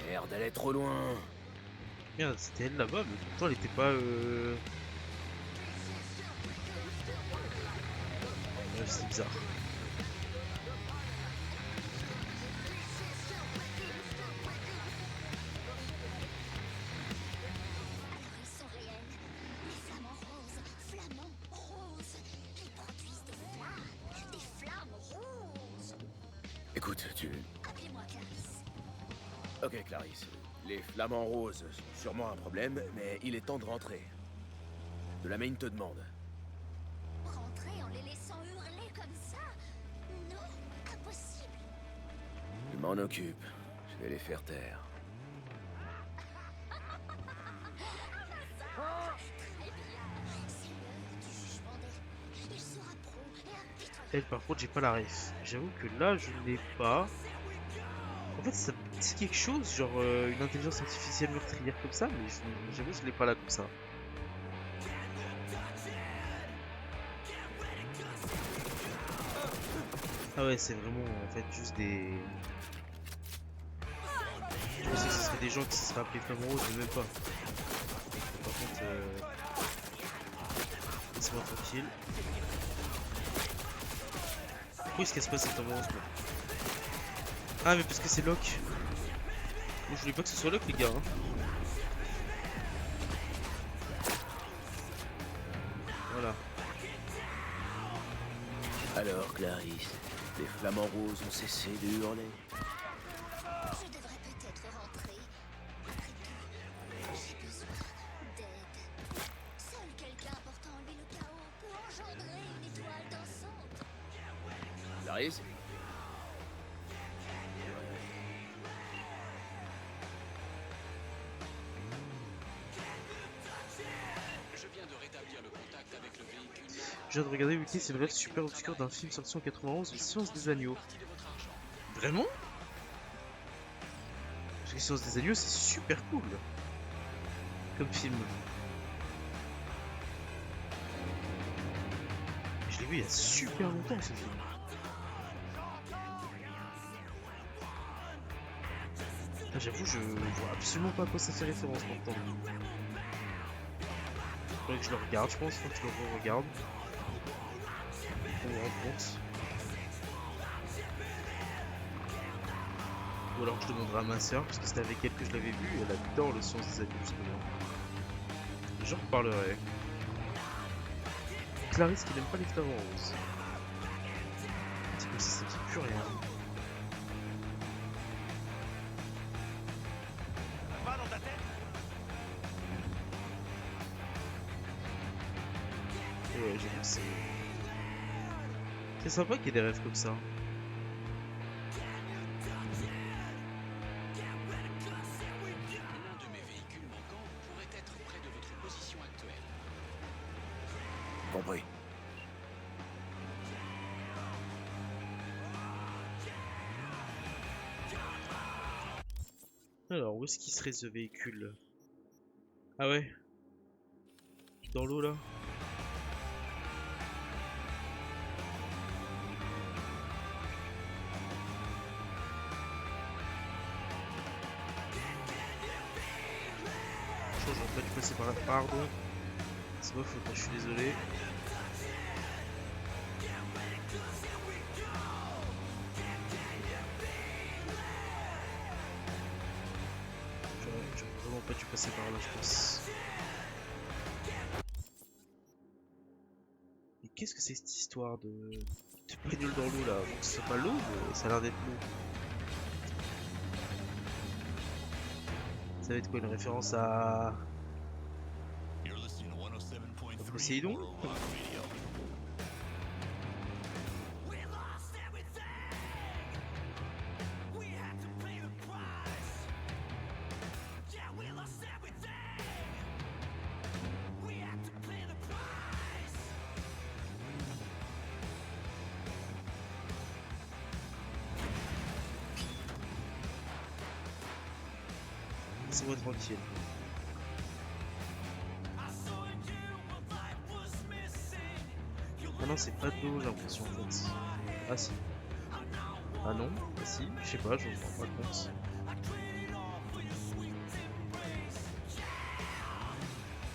Merde, elle est trop loin. Merde, c'était elle là-bas, mais pourtant elle était pas Bref, c'est bizarre. Écoute, Appelez-moi Clarisse. Ok, Clarisse. Les flamants roses sont sûrement un problème, mais il est temps de rentrer. De la main te demande. Rentrer en les laissant hurler comme ça? Non, impossible. Je m'en occupe. Je vais les faire taire. Elle par contre j'ai pas la ref. J'avoue que là je l'ai pas. En fait ça me dit quelque chose, genre une intelligence artificielle meurtrière comme ça, mais j'avoue je l'ai pas là comme ça. Ah ouais c'est vraiment en fait juste des... Je pensais que ce serait des gens qui se seraient appelés Flamme Rose, mais même pas. Par contre laisse-moi tranquille. Pourquoi est-ce qu'elle se passe cette ambulance? Ah mais parce que c'est Locke. Moi, je voulais pas que ce soit Locke les gars hein. Voilà. Alors, Clarisse, les flamants roses ont cessé de hurler. Je devrais peut-être rentrer. Après tout, j'ai besoin d'aide. Seul quelqu'un portant en lui le chaos peut engendrer une étoile dansante. Clarisse? Je viens de rétablir le contact avec le véhicule. Je viens de regarder Wiki, c'est une réelle super obscure d'un film sorti en 91, Le Silence des Agneaux. Vraiment? Parce que Le Silence des Agneaux c'est super cool comme film. Je l'ai vu il y a super longtemps ce film. Ah, j'avoue, je vois absolument pas à quoi ça fait référence pourtant. Faudrait que je le regarde, je pense, faut que je le re-regarde. Pour me rendre compte. Ou alors je demanderai à ma soeur, parce que c'était avec elle que je l'avais vu, et elle adore le sens des adultes justement. J'en reparlerai. Clarisse qui n'aime pas les flamants roses. C'est comme si ça ne dit plus rien. Et ouais, j'ai vu que c'est sympa qu'il y ait des rêves comme ça. L'un de mes véhicules manquants pourrait être près de votre position actuelle. Compris. Alors, où est-ce qu'il serait ce véhicule? Ah ouais. Dans l'eau là. J'aurais pas dû passer par là. Pardon. C'est ma faute, je suis désolé. J'aurais vraiment pas dû passer par là, je pense. Mais qu'est-ce que c'est cette histoire de bagnole dans l'eau là? Bon, c'est pas l'eau, mais ça a l'air d'être l'eau. Ça va être quoi, une référence à Poséidon? Laissez-moi tranquille. Ah non, c'est pas de l'eau, j'ai l'impression en fait. Ah si. Ah non, ah si, je sais pas, je me rends pas compte.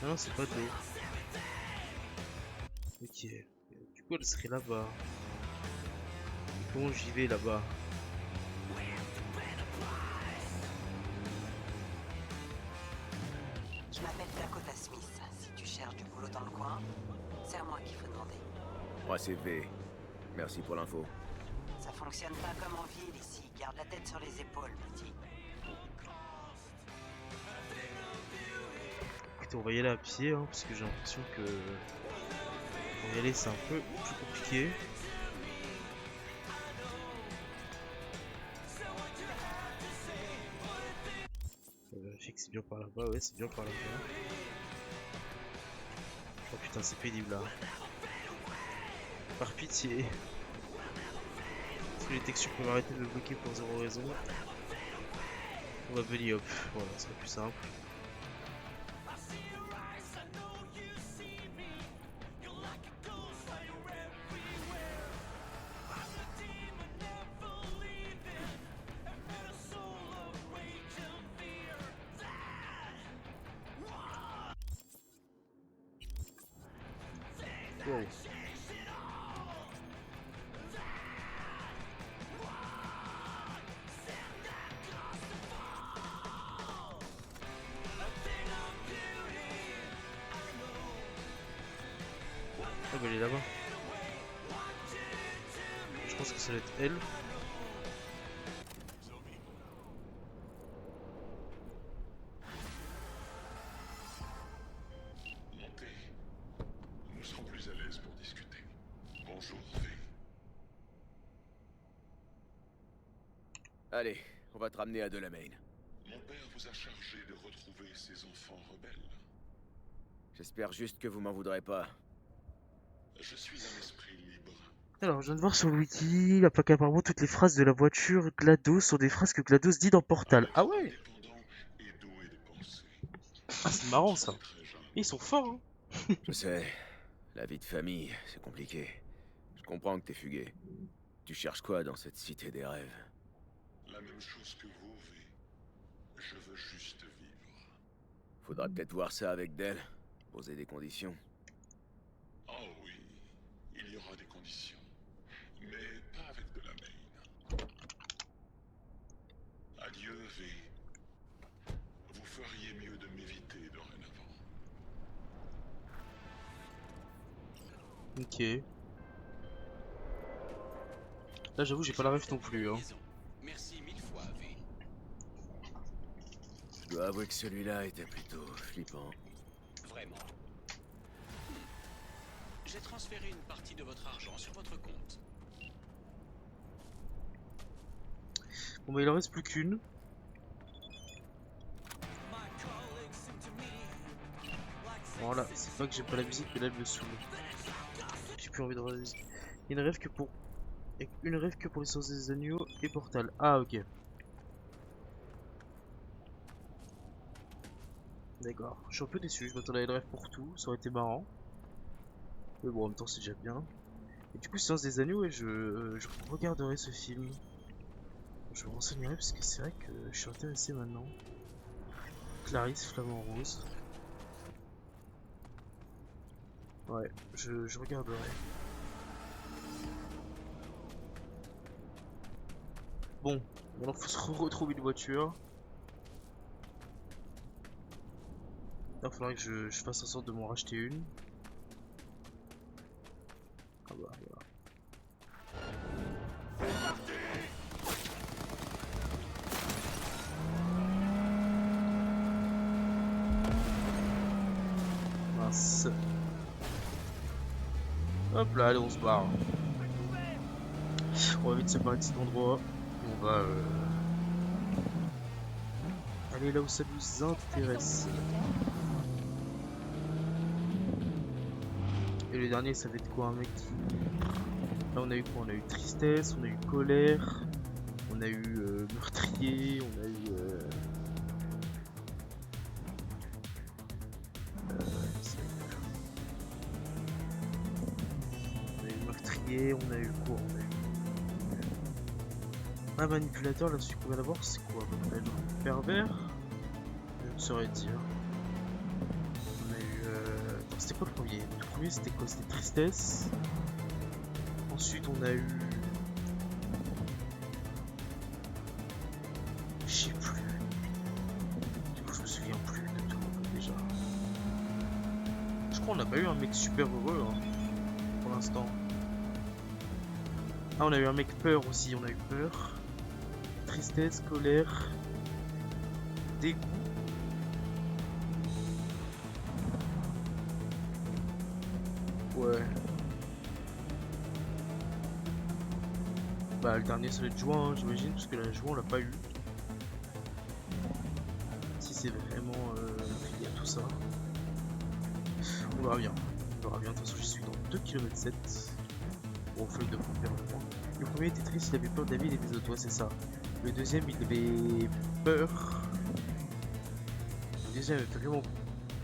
Ah non, c'est pas de l'eau. Ok. Du coup, elle serait là-bas. Comment j'y vais là-bas? Je m'appelle Dakota Smith. Si tu cherches du boulot dans le coin, c'est à moi qu'il faut demander. Moi c'est V. Merci pour l'info. Ça fonctionne pas comme en ville ici. Garde la tête sur les épaules, petit. Écoutez, on va y aller à pied, hein, parce que j'ai l'impression que pour y aller c'est un peu plus compliqué. On va vérifier que c'est bien par là-bas, ouais c'est bien par là-bas. Oh putain c'est pénible là. Par pitié. Est-ce que les textures peuvent arrêter de me bloquer pour zéro raison? On va belly hop, voilà, ce serait plus simple. Wow. Ah bah elle est là-bas. Je pense que ça va être elle. Montez. Nous serons plus à l'aise pour discuter. Bonjour, V. Allez, on va te ramener à Delamain. Mon père vous a chargé de retrouver ces enfants rebelles. J'espère juste que vous m'en voudrez pas. Je suis un esprit libre. Alors, je viens de voir sur le wiki, apparemment toutes les phrases de la voiture GLaDOS sont des phrases que GLaDOS dit dans Portal. Ah ouais? Ah c'est marrant ça. Et ils sont forts hein. Je sais, la vie de famille, c'est compliqué. Je comprends que t'es fugué. Tu cherches quoi dans cette cité des rêves? La même chose que vous, V. Je veux juste vivre. Faudra peut-être voir ça avec Dell. Poser des conditions. Oh oui, il y aura des conditions. Mais pas avec de la main. Adieu, V. Vous feriez mieux de m'éviter dorénavant. Ok. Là j'avoue j'ai pas la ref non plus hein. Merci 1000 fois, V. Je dois avouer que celui-là était plutôt flippant. Vraiment. J'ai transféré une partie de votre argent sur votre compte. Bon bah il en reste plus qu'une. Voilà, c'est pas que j'ai pas la musique mais là elle me saoule. J'ai plus envie de regarder la musique. Il y a une rêve que pour... Une rêve que pour les sources des agneaux et Portal. Ah ok. D'accord, je suis un peu déçu, je m'attendais à une rêve pour tout, ça aurait été marrant. Mais bon en même temps c'est déjà bien. Et du coup Silence des agneaux et je regarderai ce film. Je me renseignerai parce que c'est vrai que je suis intéressé maintenant. Clarisse, Flamant Rose. Ouais, je regarderai. Bon, maintenant faut se retrouver une voiture. Là, il faudrait que je fasse en sorte de m'en racheter une. Ah bah voilà. Mince. Hop là, allez, on se barre. On va vite se séparer de cet endroit. On va aller là où ça nous intéresse. Et le dernier, ça va être quoi, un mec qui... Là, on a eu quoi? On a eu tristesse, on a eu colère, on a eu meurtrier, on a eu... meurtrier, on a eu quoi? On a eu... Un manipulateur, là, celui qu'on va d'abord, c'est quoi? Pervers? Je ne saurais dire. On a eu... Attends, c'était quoi le premier? Le premier, c'était quoi? C'était tristesse. Ensuite, on a eu... Je sais plus. Du coup, je me souviens plus de tout, déjà. Je crois qu'on n'a pas eu un mec super heureux, hein, pour l'instant. Ah, on a eu un mec peur aussi, on a eu peur. Tristesse, colère, dégoût. Ouais. Bah le dernier ça va être joie, hein, j'imagine, parce que la joie on l'a pas eu. Si c'est vraiment lié à tout ça. On verra bien. On verra bien, de toute façon je suis dans 2,7 km. Bon, feuille de première point. Le premier était triste, il avait peur de la ville et des autres, ouais c'est ça. Le deuxième il avait peur. Le deuxième avait vraiment...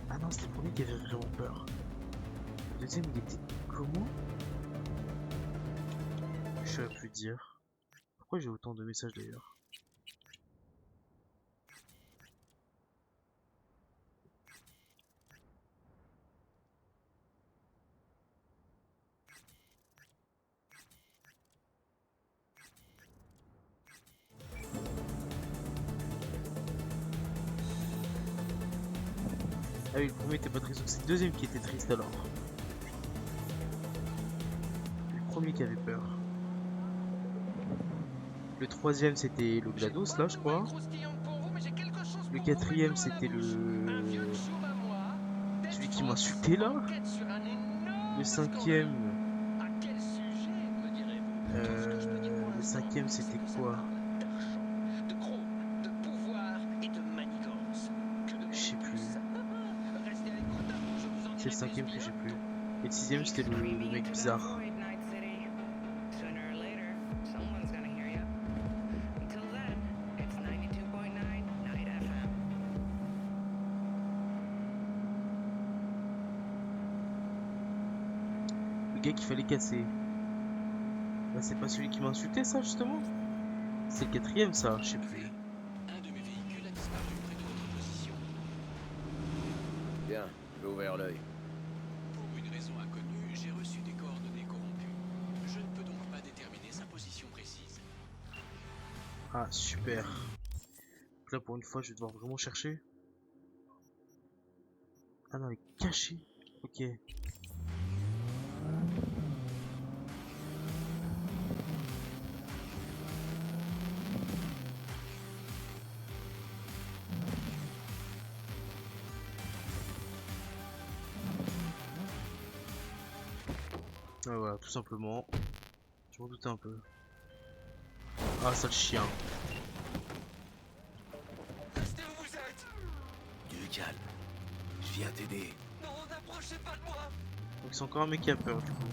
Ah non, c'était le premier qui avait vraiment peur. Le deuxième il était comment? Je saurais plus dire. Pourquoi j'ai autant de messages d'ailleurs? Ah oui, le premier était pas triste, donc c'est le deuxième qui était triste alors. Le premier qui avait peur. Le troisième c'était le GLaDOS là je crois. Le quatrième c'était celui qui m'insultait là. Le cinquième... Le cinquième c'était quoi? Je sais plus. C'est le cinquième que j'ai plus. Et le sixième c'était le mec bizarre. Le gars qu'il fallait casser. Bah c'est pas celui qui m'a insulté ça justement. C'est le quatrième ça, je sais plus. Un de mes véhicules a disparu. ouvrir l'œil. Pour une raison inconnue, j'ai reçu des coordonnées corrompues. Je ne peux donc pas déterminer sa position précise. Ah, super. Donc là, pour une fois, je vais devoir vraiment chercher. Ah non, il est caché. Ok. Ah voilà, tout simplement. Je m'en doutais un peu. Ah, sale chien. Restez où vous êtes. Du calme. Je viens t'aider. Non, n'approchez pas de moi. Donc c'est encore un mec qui a peur du coup.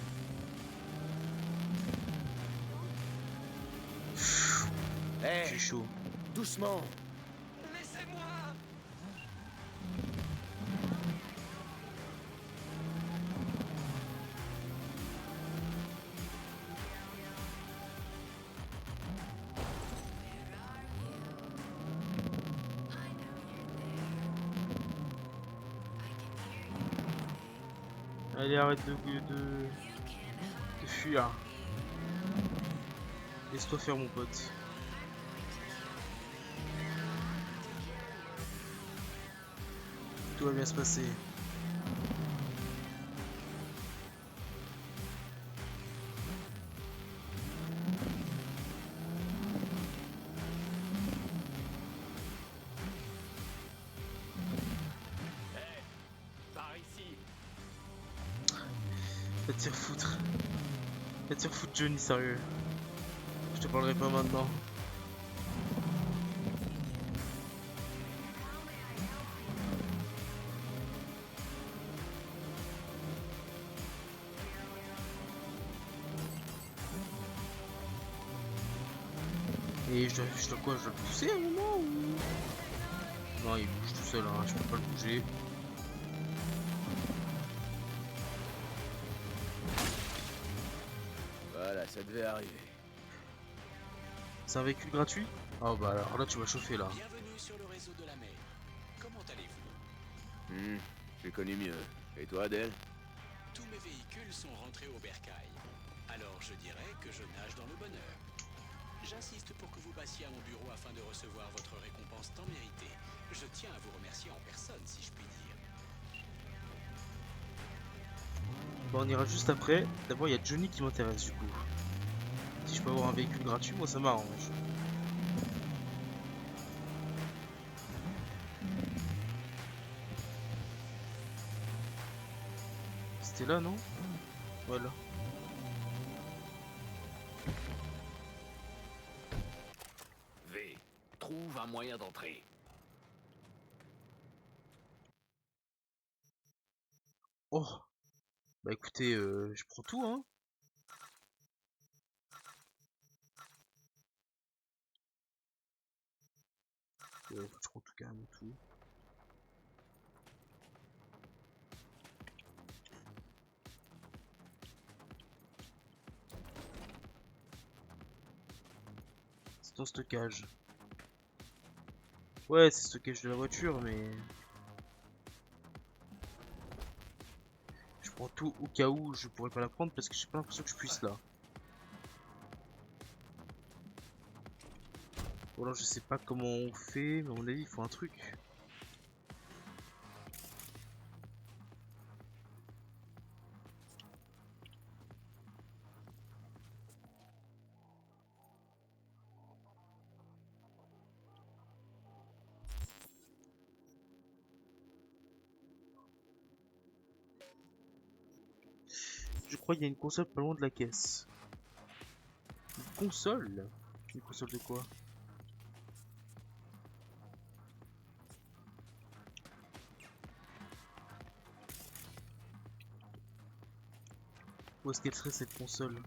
Hé, J'ai chaud. doucement. Laissez-moi. Allez, arrête de fuir. Laisse-toi faire, mon pote. Tout va bien se passer. Par ici. Va te faire foutre. Va te faire foutre, Johnny, sérieux. Je te parlerai pas maintenant. Et je dois quoi? Je dois le pousser à un moment ou... Non, il bouge tout seul, hein. Je peux pas le bouger. Voilà, ça devait arriver. C'est un véhicule gratuit? Oh bah alors là tu vas chauffer là. Bienvenue sur le réseau de la mer. Comment allez-vous? J'ai connu mieux. Et toi, Adèle? Tous mes véhicules sont rentrés au bercail. Alors je dirais que je nage dans le bonheur. J'insiste pour que vous passiez à mon bureau afin de recevoir votre récompense tant méritée. Je tiens à vous remercier en personne, si je puis dire. Bon, on ira juste après. D'abord il y a Johnny qui m'intéresse du coup. Si je peux avoir un véhicule gratuit, moi ça m'arrange. C'était là, non? Voilà. V, trouve un moyen d'entrer. Oh! Bah écoutez, je prends tout, hein. Je prends tout, carrément tout. C'est en stockage. Ouais, c'est stockage de la voiture, mais... Je prends tout au cas où je pourrais pas la prendre parce que j'ai pas l'impression que je puisse là. Ou alors je sais pas comment on fait, mais à mon avis il faut un truc. Je crois qu'il y a une console pas loin de la caisse. Une console? Une console de quoi? Où est-ce qu'elle serait cette console?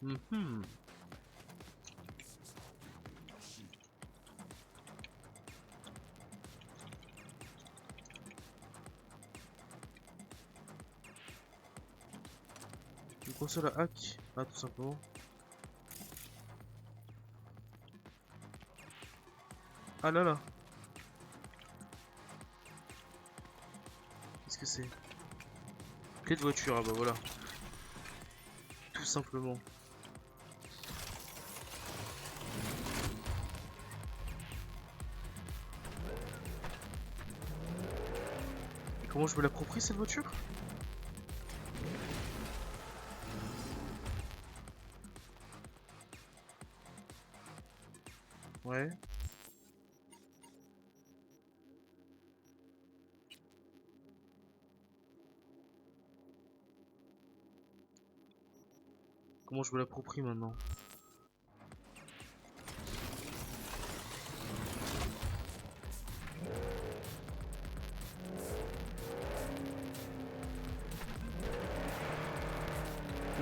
Mhm. console à hack. Ah, tout simplement. Ah là là. Qu'est-ce que c'est? Clé de voiture, ah bah voilà. Tout simplement. Et comment je me l'approprie cette voiture? Ouais. Comment je me l'approprie maintenant?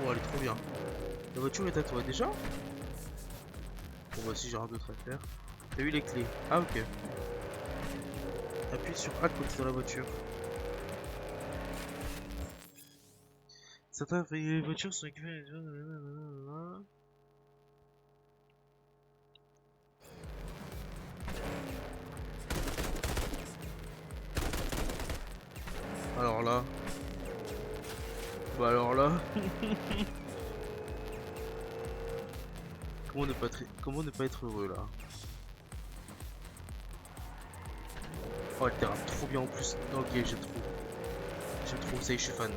Oh, elle est trop bien. La voiture est à toi déjà? Bon bah si j'ai rien d'autre à faire. T'as eu les clés? Ah ok. Appuie sur A quand tu es dans la voiture. Certaines voitures sont équipées. Alors là. Bah alors là. Comment ne pas être heureux là? Oh elle dérape trop bien en plus. Ok j'aime trop. J'aime trop, ça y est je suis fan.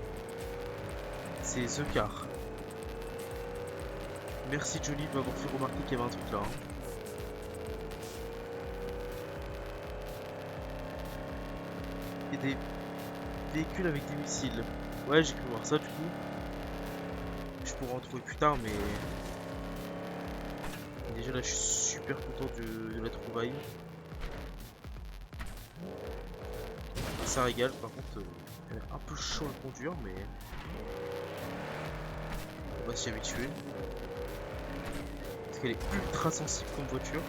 C'est The Car. Merci Johnny de m'avoir fait remarquer qu'il y avait un truc là. Hein. Et des véhicules avec des missiles. Ouais j'ai pu voir ça du coup. Je pourrais en trouver plus tard mais... Déjà là je suis super content de la trouvaille. Ça régale par contre. Elle est un peu chaud à conduire mais... On va s'y habituer. Parce qu'elle est ultra sensible comme voiture.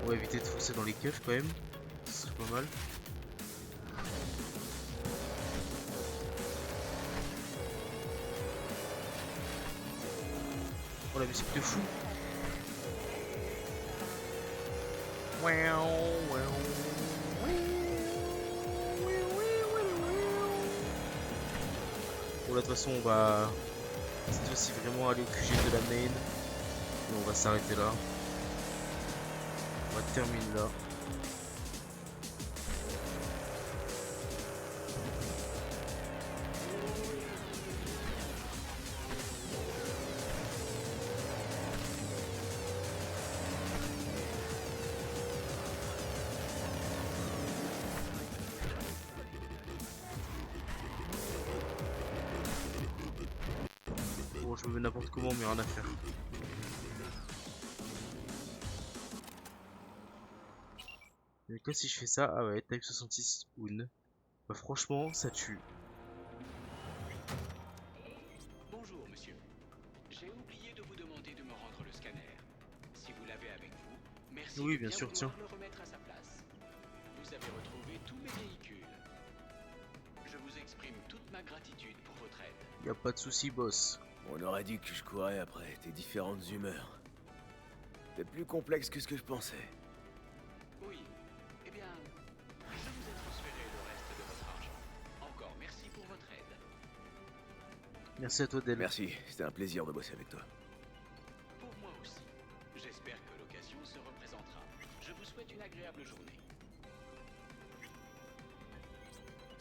On va éviter de foncer dans les keufs quand même. Ce serait pas mal. Oh la musique de fou. Bon là de toute façon on va cette fois-ci vraiment aller au QG de la main. Et on va s'arrêter là. On va terminer là. Bon, je me mets n'importe comment, mais rien à faire. Mais quoi si je fais ça? Ah ouais, Type 66 Woon. Bah franchement, ça tue. Bonjour, monsieur. J'ai oublié de vous demander de me rendre le scanner. Si vous l'avez avec vous, merci Oui, de bien sûr, vouloir tiens. le remettre à sa place. Vous avez retrouvé tous mes véhicules. Je vous exprime toute ma gratitude pour votre aide. Y a pas de souci, boss. On aurait dit que je courais après tes différentes humeurs. T'es plus complexe que ce que je pensais. Oui. Eh bien, je vous ai transféré le reste de votre argent. Encore merci pour votre aide. Merci à toi, Del. Merci, c'était un plaisir de bosser avec toi. Pour moi aussi. J'espère que l'occasion se représentera. Je vous souhaite une agréable journée.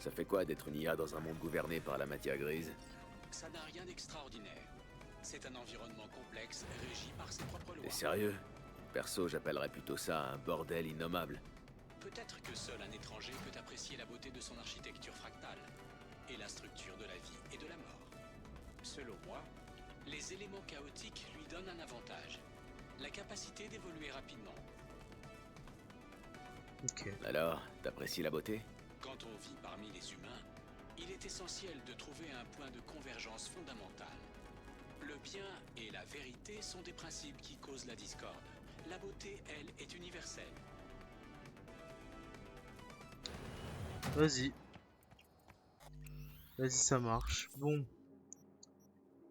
Ça fait quoi d'être une IA dans un monde gouverné par la matière grise? Ça n'a rien d'extraordinaire. C'est un environnement complexe régi par ses propres lois. T'es sérieux? Perso, j'appellerais plutôt ça un bordel innommable. Peut-être que seul un étranger peut apprécier la beauté de son architecture fractale et la structure de la vie et de la mort. Selon moi, les éléments chaotiques lui donnent un avantage, la capacité d'évoluer rapidement. Ok. Alors, t'apprécies la beauté? Quand on vit parmi les humains, il est essentiel de trouver un point de convergence fondamental. Le bien et la vérité sont des principes qui causent la discorde. La beauté, elle, est universelle. Vas-y. Vas-y, ça marche. Bon.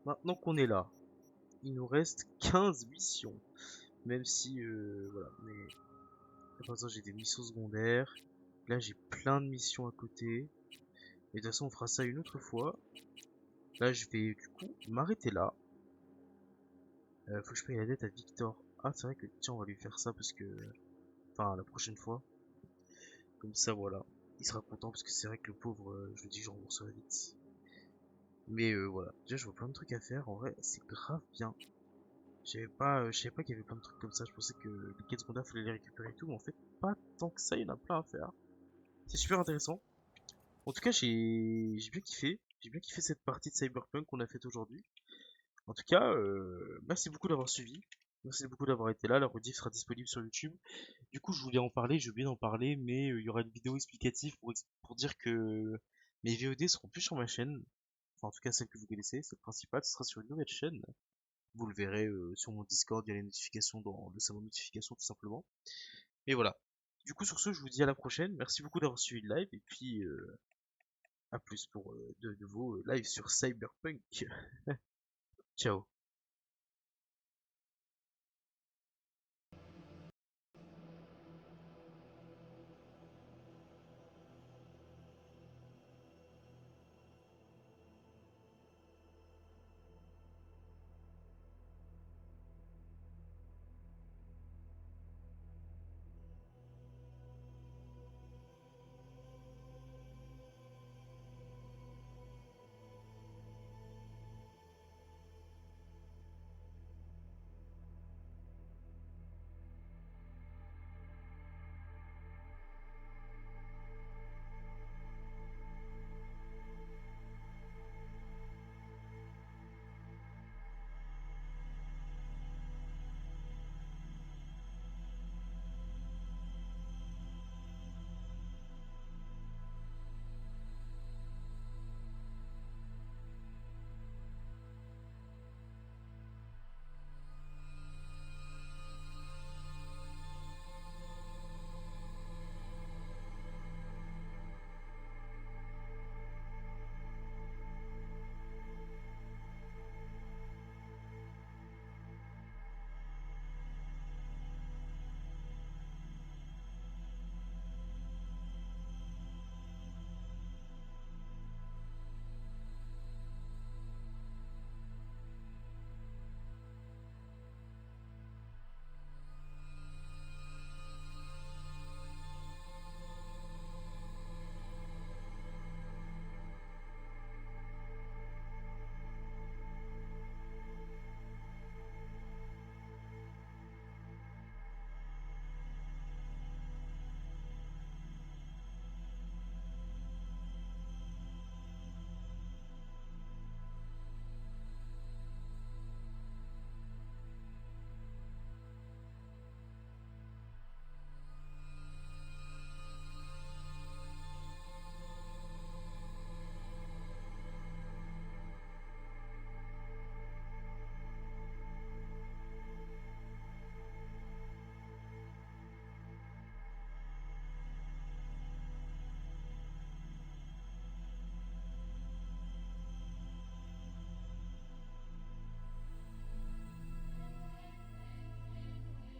Maintenant qu'on est là, il nous reste 15 missions. Même si, voilà. Mais pour l'instant, j'ai des missions secondaires. Là, j'ai plein de missions à côté. Et de toute façon, on fera ça une autre fois. Là, je vais du coup m'arrêter là. Faut que je paye la dette à Victor. Ah, c'est vrai que tiens, on va lui faire ça parce que. Enfin, la prochaine fois. Comme ça, voilà. Il sera content parce que c'est vrai que le pauvre, je lui dis que je rembourserai vite. Mais voilà. Déjà, je vois plein de trucs à faire. En vrai, c'est grave bien. Je savais pas qu'il y avait plein de trucs comme ça. Je pensais que les quêtes secondaires fallait les récupérer et tout. Mais en fait, pas tant que ça. Il y en a plein à faire. C'est super intéressant. En tout cas, j'ai bien kiffé. J'ai bien kiffé cette partie de Cyberpunk qu'on a faite aujourd'hui. En tout cas, merci beaucoup d'avoir suivi. Merci beaucoup d'avoir été là. La rediff sera disponible sur YouTube. Du coup, je voulais en parler, j'ai oublié d'en parler, mais il y aura une vidéo explicative pour dire que mes VOD seront plus sur ma chaîne. Enfin, en tout cas, celle que vous connaissez, celle principale, ce sera sur une nouvelle chaîne. Vous le verrez sur mon Discord, il y a les notifications dans le salon de notifications, tout simplement. Et voilà. Du coup, sur ce, je vous dis à la prochaine. Merci beaucoup d'avoir suivi le live, et puis à plus pour de nouveaux lives sur Cyberpunk. Ciao.